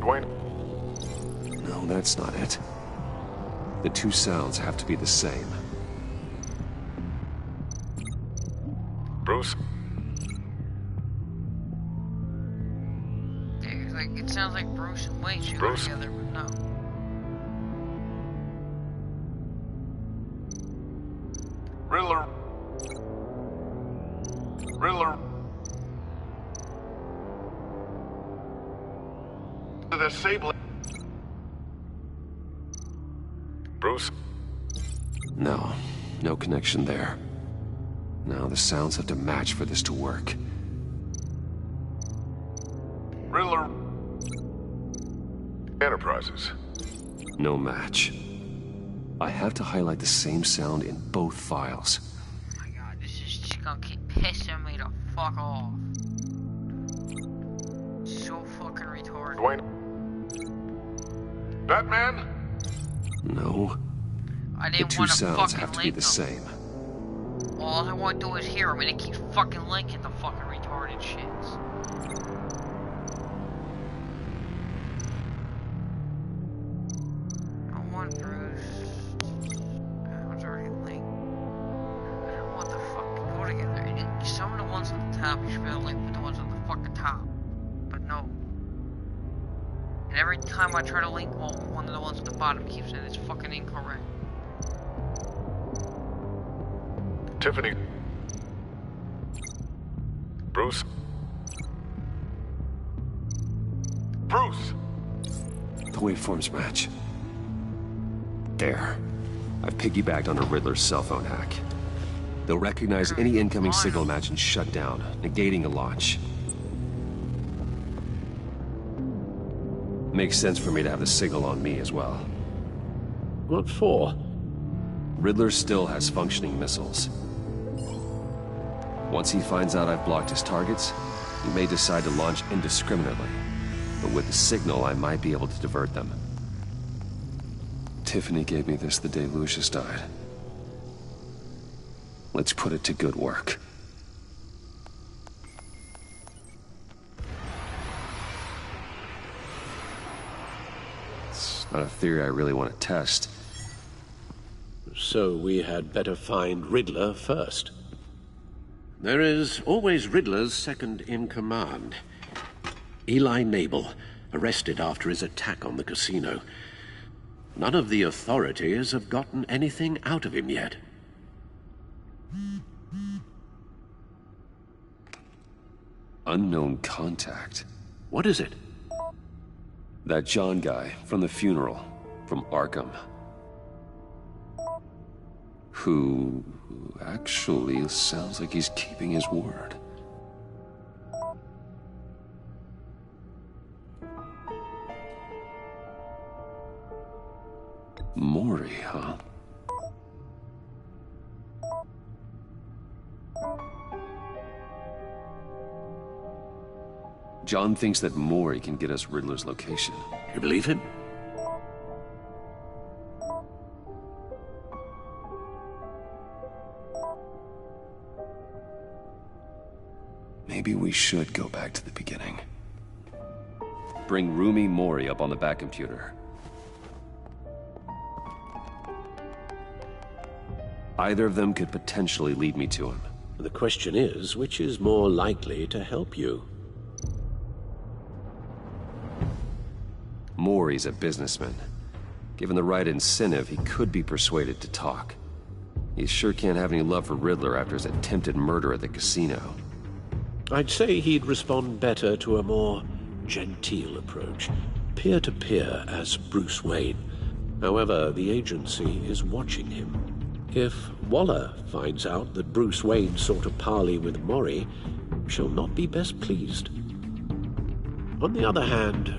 Dwayne. No, that's not it. The two sounds have to be the same. Bruce. Yeah, like, it sounds like Bruce and Wayne should go together, but no. Riddler. Riddler. The Sable. Bruce. No, no connection there. Now the sounds have to match for this to work. Riddler. Enterprises. No match. I have to highlight the same sound in both files. Oh my god, this is just gonna keep pissing me the fuck off. So fucking retarded. Dwayne. Batman? No. I The didn't two want to sounds fucking have to be link the them. same. All I want to do is hear them, and it keeps fucking linking the fucking retarded shits. I want Bruce. I was already linked. I don't want the fucking go together. And some of the ones on the top you should be able to link with the ones on the fucking top. But no. And every time I try to link one of the ones at the bottom keeps saying it's fucking incorrect. Tiffany. Bruce. Bruce! The waveforms match. There. I've piggybacked on a Riddler's cell phone hack. They'll recognize any incoming signal match and shut down, negating a launch. Makes sense for me to have the signal on me as well. What for? Riddler still has functioning missiles. Once he finds out I've blocked his targets, he may decide to launch indiscriminately. But with the signal, I might be able to divert them. Tiffany gave me this the day Lucius died. Let's put it to good work. It's not a theory I really want to test. So we had better find Riddler first. There is always Riddler's second in command. Eli Nabel, arrested after his attack on the casino. None of the authorities have gotten anything out of him yet. Unknown contact. What is it? That John guy from the funeral, from Arkham. Who actually sounds like he's keeping his word. Maury, huh? John thinks that Maury can get us Riddler's location. You believe him? Maybe we should go back to the beginning. Bring Rumi Mori up on the back computer. Either of them could potentially lead me to him. The question is, which is more likely to help you? Mori's a businessman. Given the right incentive, he could be persuaded to talk. He sure can't have any love for Riddler after his attempted murder at the casino. I'd say he'd respond better to a more genteel approach, peer-to-peer as Bruce Wayne. However, the agency is watching him. If Waller finds out that Bruce Wayne sought a parley with Mori, she'll not be best pleased. On the other hand,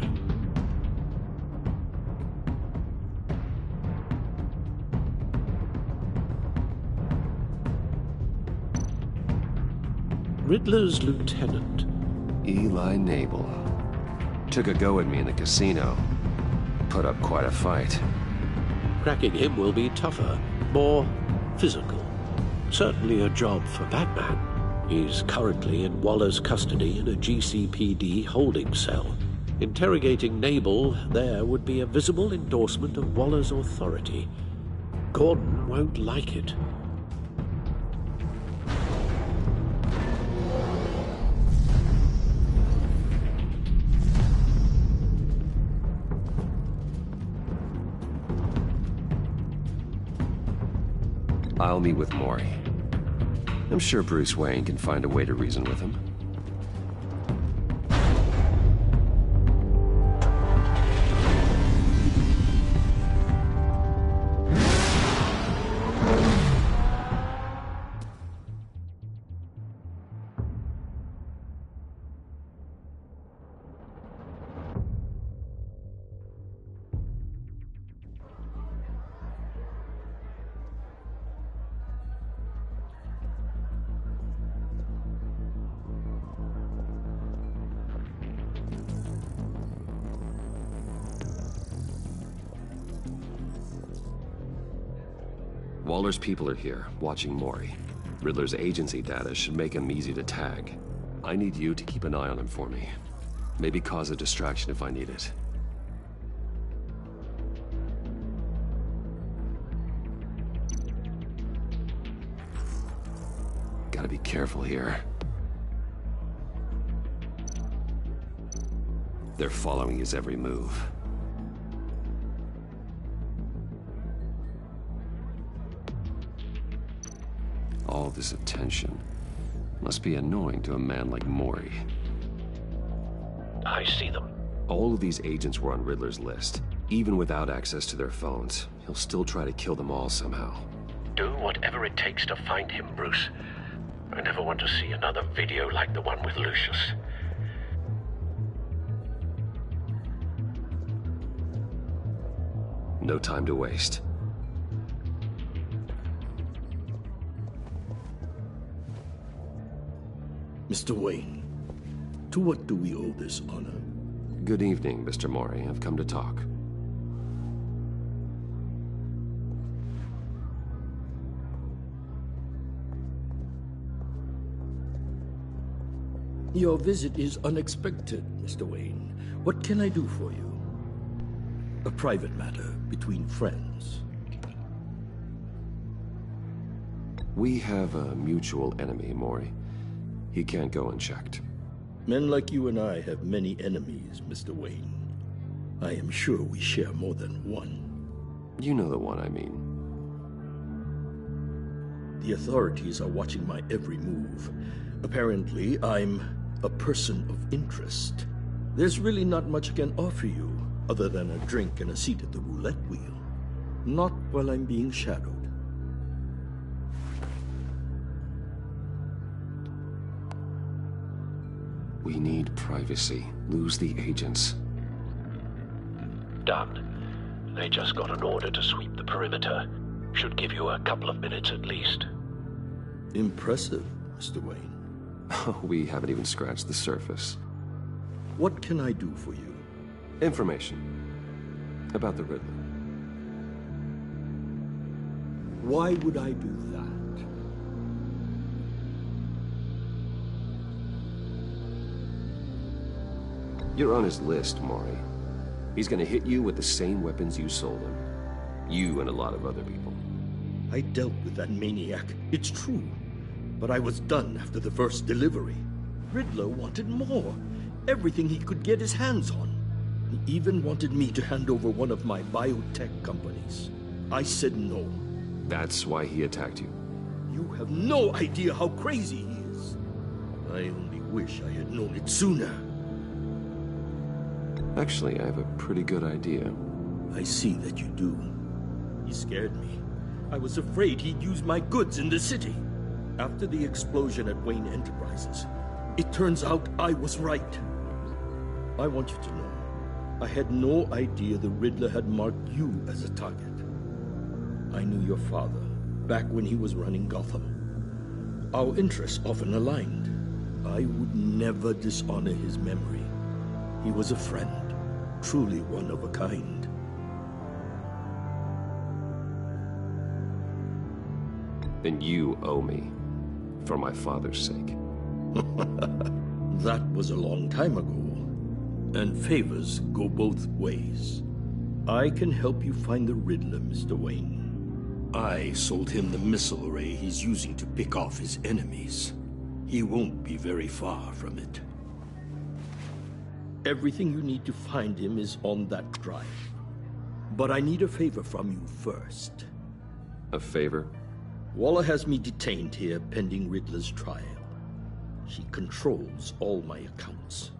Riddler's lieutenant, Eli Nabel, took a go at me in the casino. Put up quite a fight. Cracking him will be tougher, more physical. Certainly a job for Batman. He's currently in Waller's custody in a GCPD holding cell. Interrogating Nabel there would be a visible endorsement of Waller's authority. Gordon won't like it. I'll meet with Mori. I'm sure Bruce Wayne can find a way to reason with him. Waller's people are here, watching Mori. Riddler's agency data should make him easy to tag. I need you to keep an eye on him for me. Maybe cause a distraction if I need it. Gotta be careful here. They're following his every move. All this attention must be annoying to a man like Mori. I see them. All of these agents were on Riddler's list. Even without access to their phones, he'll still try to kill them all somehow. Do whatever it takes to find him, Bruce. I never want to see another video like the one with Lucius. No time to waste. Mr. Wayne, to what do we owe this honor? Good evening, Mr. Mori. I've come to talk. Your visit is unexpected, Mr. Wayne. What can I do for you? A private matter between friends. We have a mutual enemy, Mori. He can't go unchecked. Men like you and I have many enemies, Mr. Wayne. I am sure we share more than one. You know the one I mean. The authorities are watching my every move. Apparently, I'm a person of interest. There's really not much I can offer you, other than a drink and a seat at the roulette wheel. Not while I'm being shadowed. We need privacy. Lose the agents. Done. They just got an order to sweep the perimeter. Should give you a couple of minutes at least. Impressive, Mr. Wayne. We haven't even scratched the surface. What can I do for you? Information. About the Riddler. Why would I do that? You're on his list, Mori. He's gonna hit you with the same weapons you sold him. You and a lot of other people. I dealt with that maniac, it's true. But I was done after the first delivery. Riddler wanted more. Everything he could get his hands on. He even wanted me to hand over one of my biotech companies. I said no. That's why he attacked you. You have no idea how crazy he is. I only wish I had known it sooner. Actually, I have a pretty good idea. I see that you do. He scared me. I was afraid he'd use my goods in the city. After the explosion at Wayne Enterprises, it turns out I was right. I want you to know, I had no idea the Riddler had marked you as a target. I knew your father, back when he was running Gotham. Our interests often aligned. I would never dishonor his memory. He was a friend, truly one of a kind. Then you owe me, for my father's sake. That was a long time ago, and favors go both ways. I can help you find the Riddler, Mr. Wayne. I sold him the missile array he's using to pick off his enemies. He won't be very far from it. Everything you need to find him is on that drive. But I need a favor from you first. A favor? Waller has me detained here pending Riddler's trial. She controls all my accounts.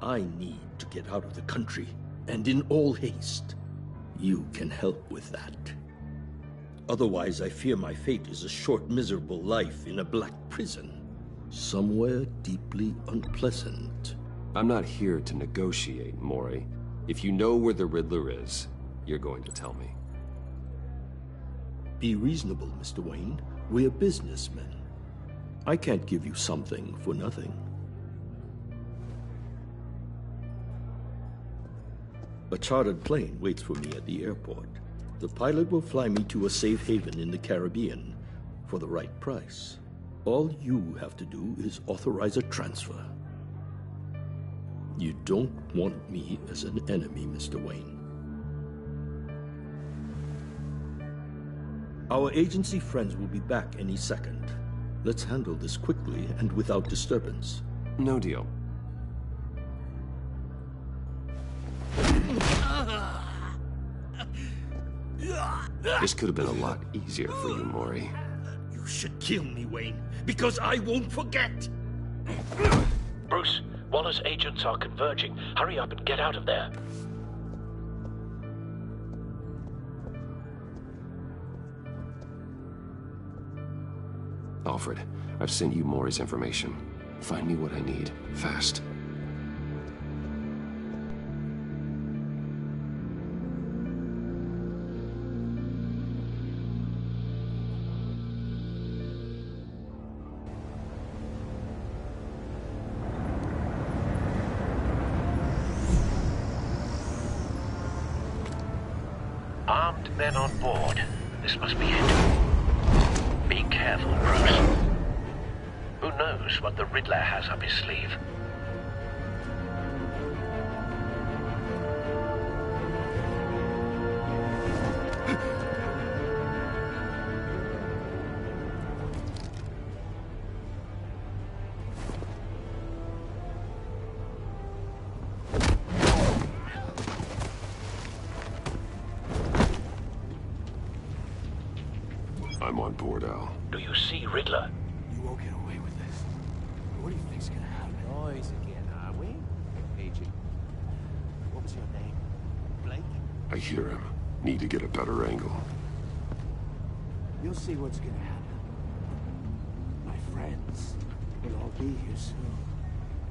I need to get out of the country, and in all haste. You can help with that. Otherwise, I fear my fate is a short, miserable life in a black prison. Somewhere deeply unpleasant. I'm not here to negotiate, Mori. If you know where the Riddler is, you're going to tell me. Be reasonable, Mr. Wayne. We're businessmen. I can't give you something for nothing. A chartered plane waits for me at the airport. The pilot will fly me to a safe haven in the Caribbean for the right price. All you have to do is authorize a transfer. You don't want me as an enemy, Mr. Wayne. Our agency friends will be back any second. Let's handle this quickly and without disturbance. No deal. This could have been a lot easier for you, Mori. You should kill me, Wayne, because I won't forget! Bruce, Waller's agents are converging. Hurry up and get out of there. Alfred, I've sent you Mori's information. Find me what I need, fast. Armed men on board. This must be it. Be careful, Bruce. Who knows what the Riddler has up his sleeve? I'm on board, Al. Do you see Riddler? You won't get away with this. What do you think's gonna happen? Noise again, are we? Agent. What was your name? Blake? I hear him. Need to get a better angle. You'll see what's gonna happen. My friends will all be here soon.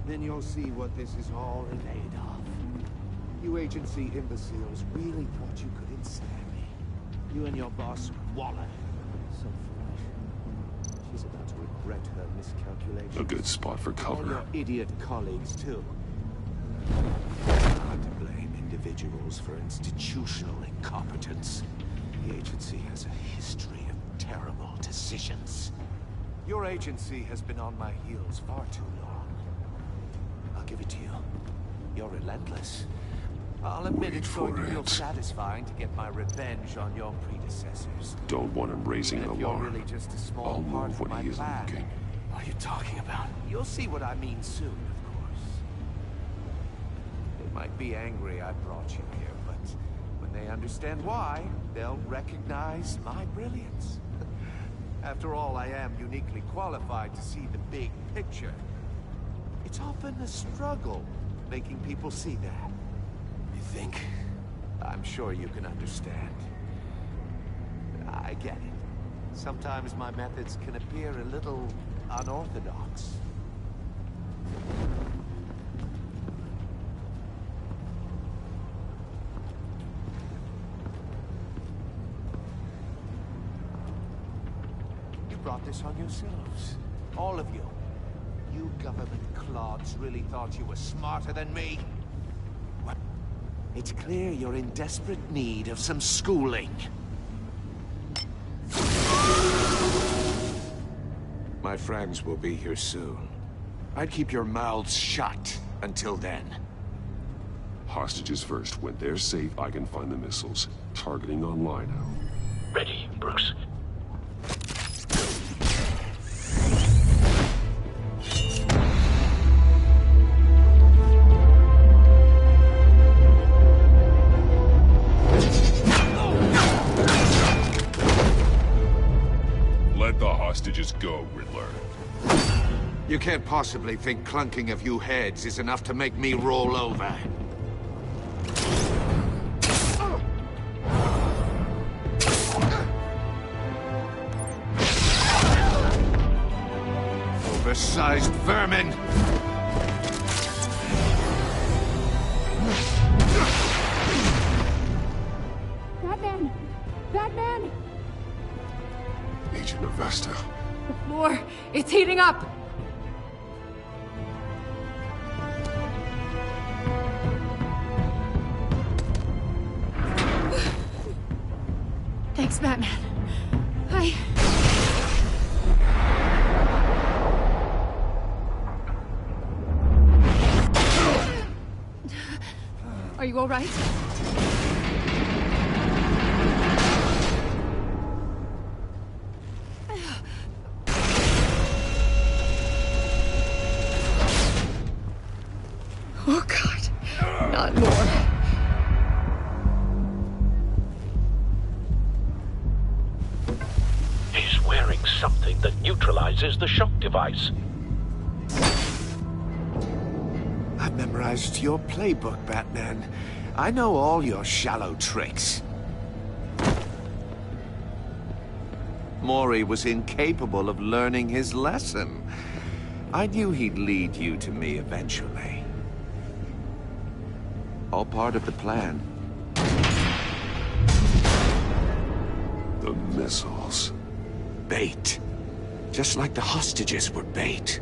Then you'll see what this is all made of. You agency imbeciles really thought you could ensnare me. You and your boss, Waller. So foolish. She's about to regret her miscalculation. A good spot for All cover. your idiot colleagues, too. Hard to blame individuals for institutional incompetence. The agency has a history of terrible decisions. Your agency has been on my heels far too long. I'll give it to you. You're relentless. I'll admit it's going to feel satisfying to get my revenge on your predecessors. Don't want him raising an If you're alarm. really just a small I'll part move of my when he isn't plan. looking. What are you talking about? You'll see what I mean soon, of course. They might be angry I brought you here, but when they understand why, they'll recognize my brilliance. After all, I am uniquely qualified to see the big picture. It's often a struggle making people see that. You think? I'm sure you can understand. I get it. Sometimes my methods can appear a little unorthodox. You brought this on yourselves. All of you. You government clods really thought you were smarter than me? Well, it's clear you're in desperate need of some schooling. My friends will be here soon. I'd keep your mouths shut until then. Hostages first. When they're safe, I can find the missiles. Targeting online now. Ready, Bruce. Let the hostages go, Riddler. You can't possibly think clunking a few heads is enough to make me roll over. Oversized vermin! Batman! Batman! Agent Avesta. The floor, it's heating up! Thanks, Batman. Are you all right? Oh, God. Not more. He's wearing something that neutralizes the shock device. I've memorized your playbook, Batman. I know all your shallow tricks. Mori was incapable of learning his lesson. I knew he'd lead you to me eventually. All part of the plan. The missiles. Bait. Just like the hostages were bait.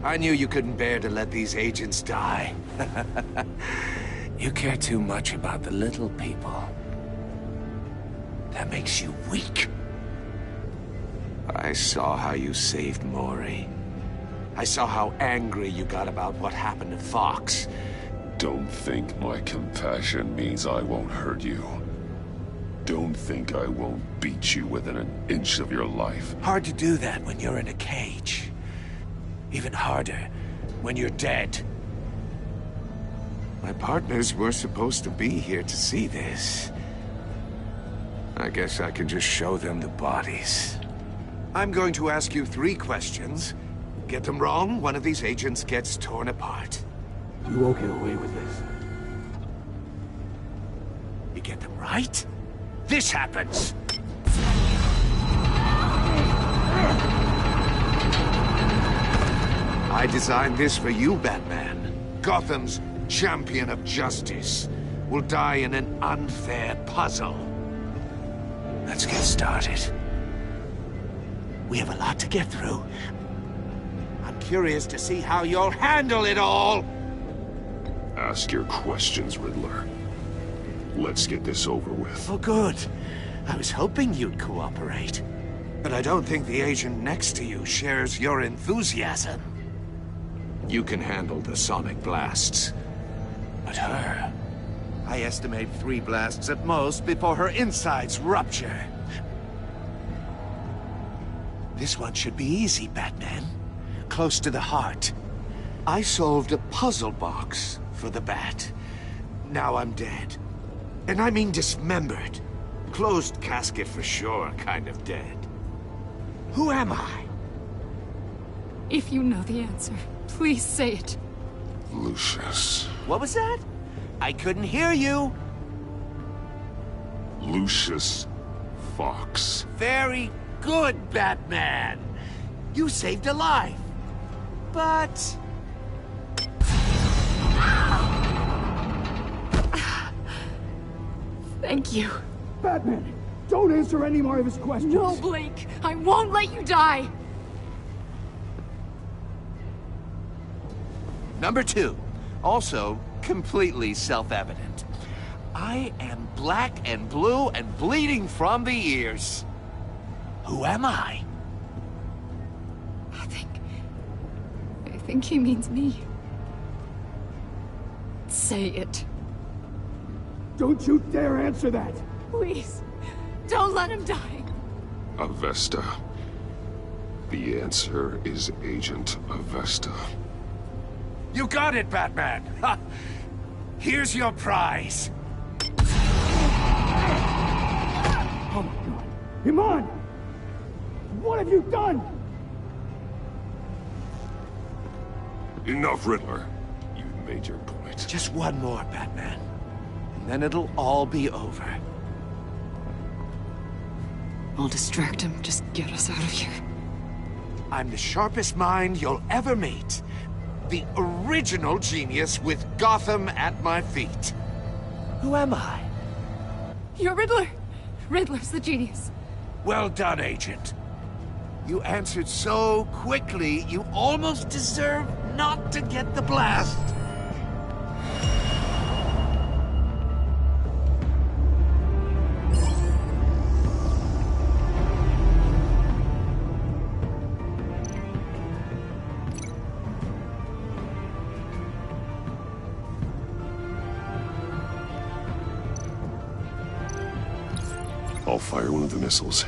I knew you couldn't bear to let these agents die. You care too much about the little people. That makes you weak. I saw how you saved Maury. I saw how angry you got about what happened to Fox. Don't think my compassion means I won't hurt you. Don't think I won't beat you within an inch of your life. Hard to do that when you're in a cage. Even harder when you're dead. My partners were supposed to be here to see this. I guess I can just show them the bodies. I'm going to ask you 3 questions. Get them wrong, one of these agents gets torn apart. You won't get away with this. You get them right, this happens! I designed this for you, Batman. Gotham's champion of justice will die in an unfair puzzle. Let's get started. We have a lot to get through. I'm curious to see how you'll handle it all! Ask your questions, Riddler. Let's get this over with. Oh, good. I was hoping you'd cooperate. But I don't think the agent next to you shares your enthusiasm. You can handle the sonic blasts. But her... I estimate 3 blasts at most before her insides rupture. This one should be easy, Batman. Close to the heart. I solved a puzzle box for the Bat. Now I'm dead. And I mean dismembered. Closed casket for sure, kind of dead. Who am I? If you know the answer, please say it. Lucius. What was that? I couldn't hear you. Lucius Fox. Very good, Batman. You saved a life. But... Thank you. Batman, don't answer any more of his questions. No, Blake. I won't let you die. Number 2. Also, completely self-evident. I am black and blue and bleeding from the ears. Who am I? I think he means me. Say it. Don't you dare answer that! Please, don't let him die. Avesta. The answer is Agent Avesta. You got it, Batman! Ha! Here's your prize! Oh my god! Iman! What have you done? Enough, Riddler. You've made your point. Just one more, Batman. And then it'll all be over. I'll distract him. Just get us out of here. I'm the sharpest mind you'll ever meet. The original genius with Gotham at my feet. Who am I? You're Riddler. Riddler's the genius. Well done, Agent. You answered so quickly, you almost deserve not to get the blast. I'll fire one of the missiles.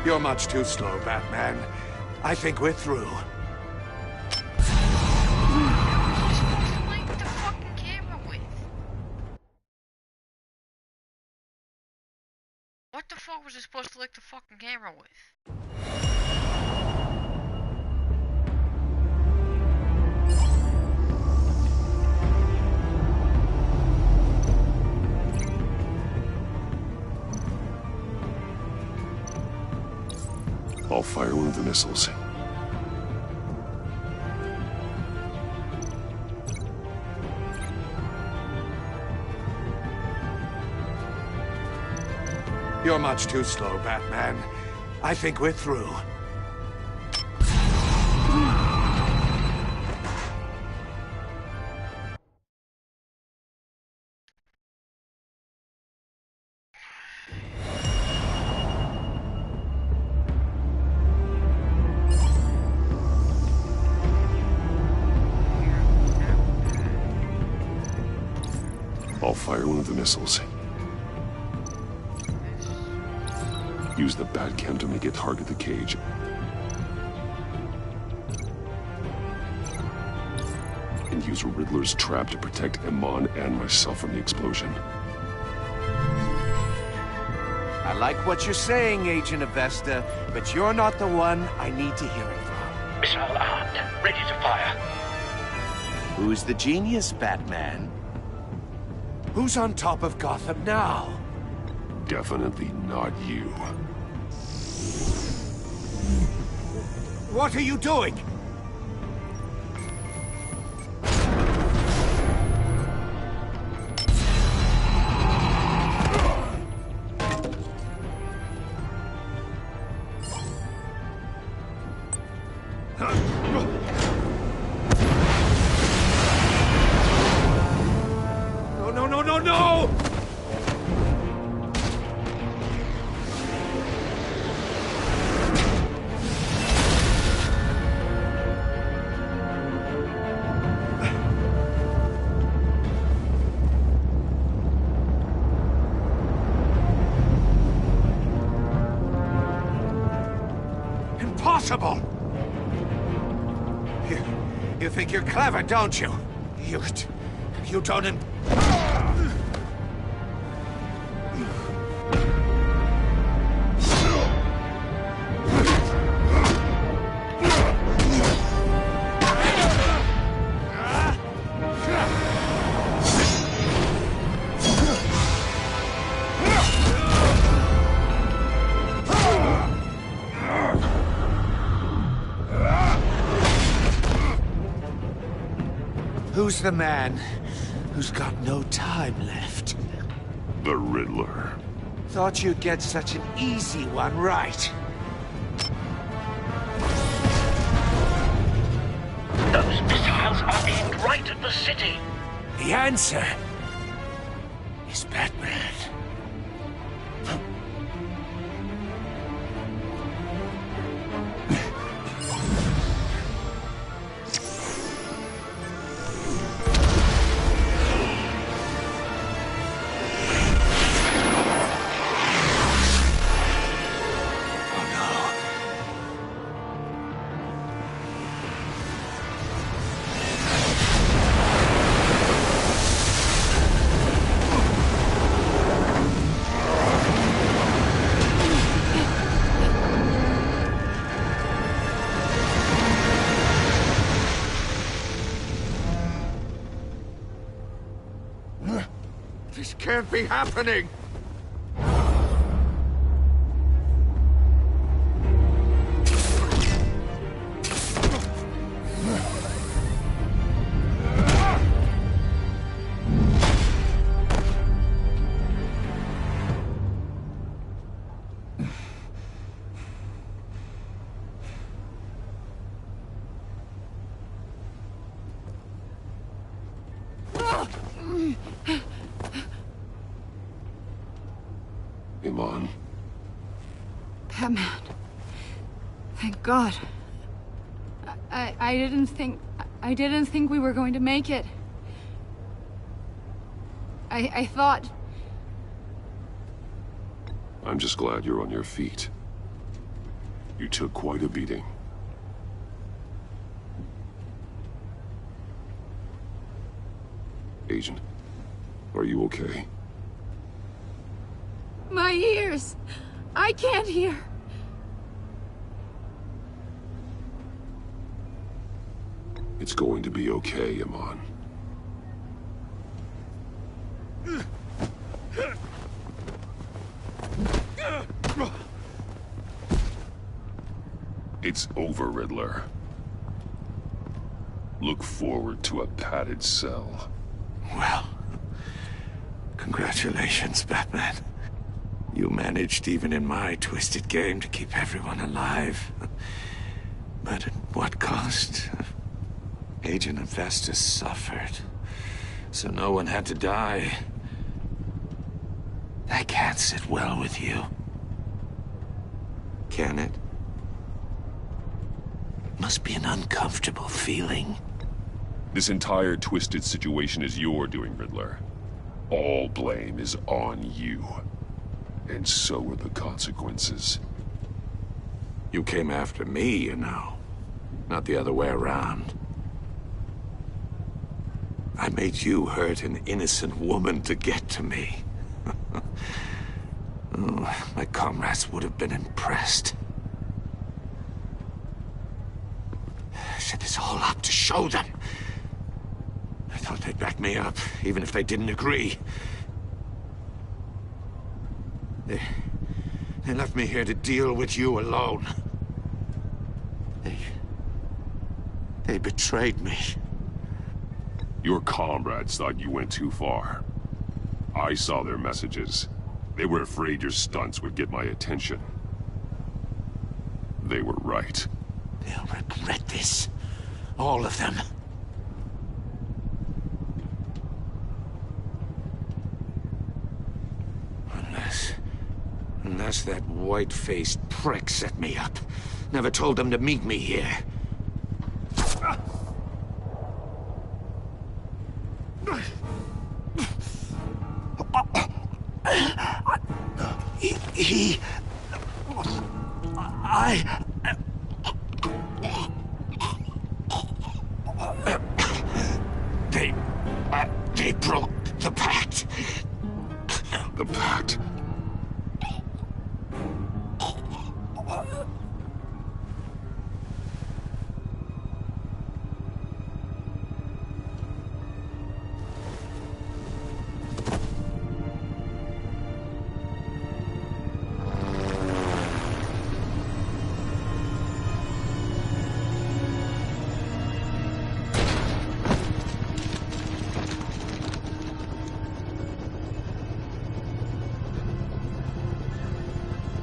You're much too slow, Batman. I think we're through. What the fuck was I supposed to light the fucking camera with? I'll fire one of the missiles. You're much too slow, Batman. I think we're through. I'll fire one of the missiles. Use the Batcam to make it target the cage. And use Riddler's trap to protect Iman and myself from the explosion. I like what you're saying, Agent Avesta, but you're not the one I need to hear it from. Missile armed, ready to fire. Who's the genius, Batman? Who's on top of Gotham now? Definitely not you. What are you doing? No! Impossible! You think you're clever, don't you? You don't... Who's the man who's got no time left? The Riddler. Thought you'd get such an easy one right. Those missiles are aimed right at the city. The answer is Batman. This can't be happening! Iman. Batman. Thank God. I didn't think we were going to make it. I thought... I'm just glad you're on your feet. You took quite a beating. Agent, are you okay? My ears! I can't hear! It's going to be okay, Iman. It's over, Riddler. Look forward to a padded cell. Well, congratulations, Batman. You managed, even in my twisted game, to keep everyone alive. But at what cost? Agent Avesta suffered, so no one had to die. That can't sit well with you. Can it? Must be an uncomfortable feeling. This entire twisted situation is your doing, Riddler. All blame is on you. And so are the consequences. You came after me, you know. Not the other way around. I made you hurt an innocent woman to get to me. Oh, my comrades would have been impressed. I set this all up to show them. I thought they'd back me up, even if they didn't agree. They left me here to deal with you alone. They betrayed me. Your comrades thought you went too far. I saw their messages. They were afraid your stunts would get my attention. They were right. They'll regret this. All of them. Unless that white-faced prick set me up. Never told them to meet me here. They broke the pact. The pact?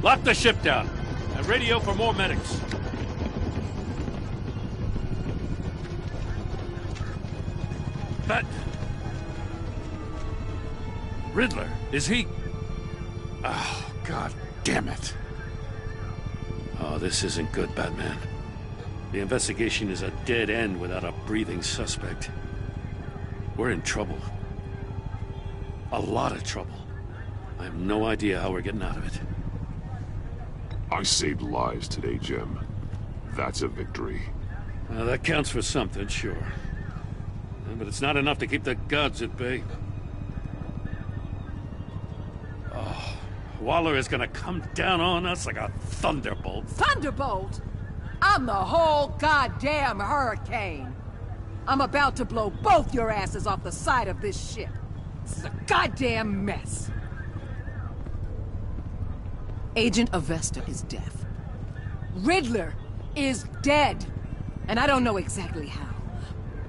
Lock the ship down and radio for more medics. But Riddler, is he? Oh, God damn it. Oh, this isn't good, Batman. The investigation is a dead end without a breathing suspect. We're in trouble. A lot of trouble. I have no idea how we're getting out of it. I saved lives today, Jim. That's a victory. Well, that counts for something, sure. But it's not enough to keep the gods at bay. Oh, Waller is gonna come down on us like a thunderbolt. Thunderbolt? I'm the whole goddamn hurricane. I'm about to blow both your asses off the side of this ship. This is a goddamn mess. Agent Avesta is deaf. Riddler is dead. And I don't know exactly how.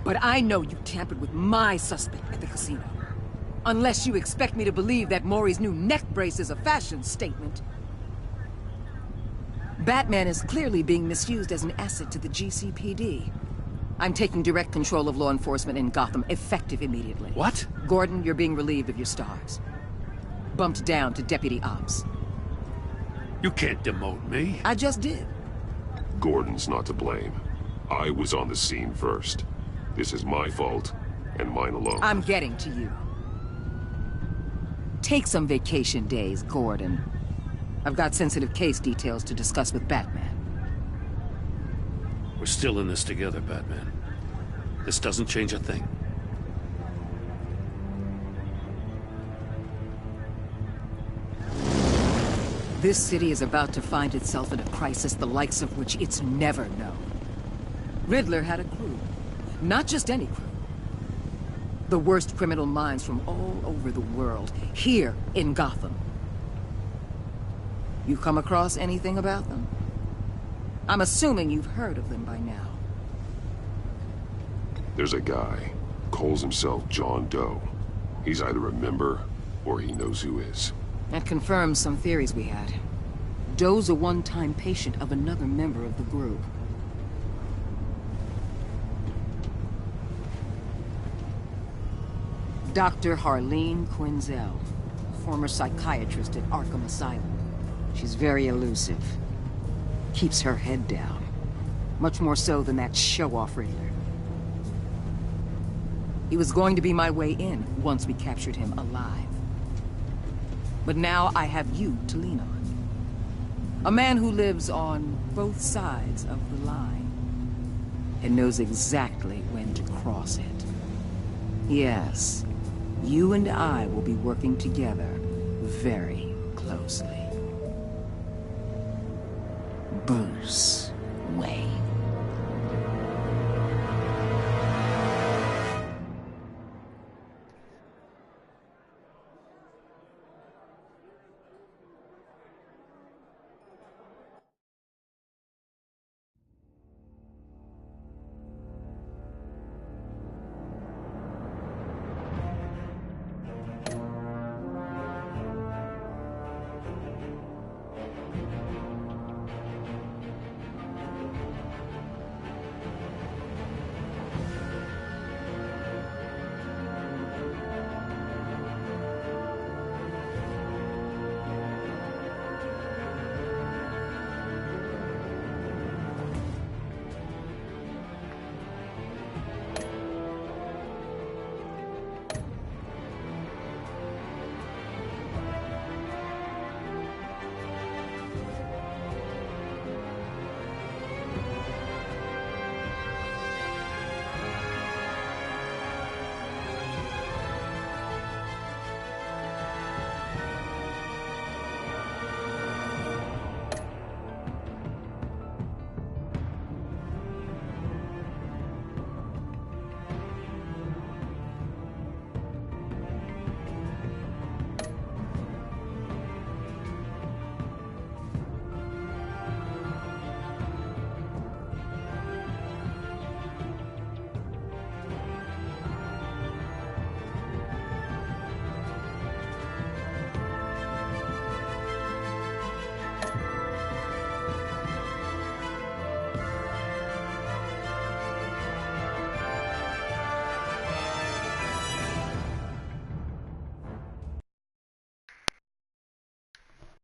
But I know you tampered with my suspect at the casino. Unless you expect me to believe that Maury's new neck brace is a fashion statement. Batman is clearly being misused as an asset to the GCPD. I'm taking direct control of law enforcement in Gotham, effective immediately. What? Gordon, you're being relieved of your stars. Bumped down to Deputy Ops. You can't demote me. I just did. Gordon's not to blame. I was on the scene first. This is my fault, and mine alone. I'm getting to you. Take some vacation days, Gordon. I've got sensitive case details to discuss with Batman. We're still in this together, Batman. This doesn't change a thing. This city is about to find itself in a crisis the likes of which it's never known. Riddler had a crew. Not just any crew. The worst criminal minds from all over the world, here in Gotham. You come across anything about them? I'm assuming you've heard of them by now. There's a guy, calls himself John Doe. He's either a member, or he knows who is. That confirms some theories we had. Doe's a one-time patient of another member of the group. Dr. Harleen Quinzel, former psychiatrist at Arkham Asylum. She's very elusive. Keeps her head down. Much more so than that show-off Riddler. He was going to be my way in once we captured him alive. But now I have you to lean on. A man who lives on both sides of the line and knows exactly when to cross it. Yes, you and I will be working together very closely. Bruce Wayne.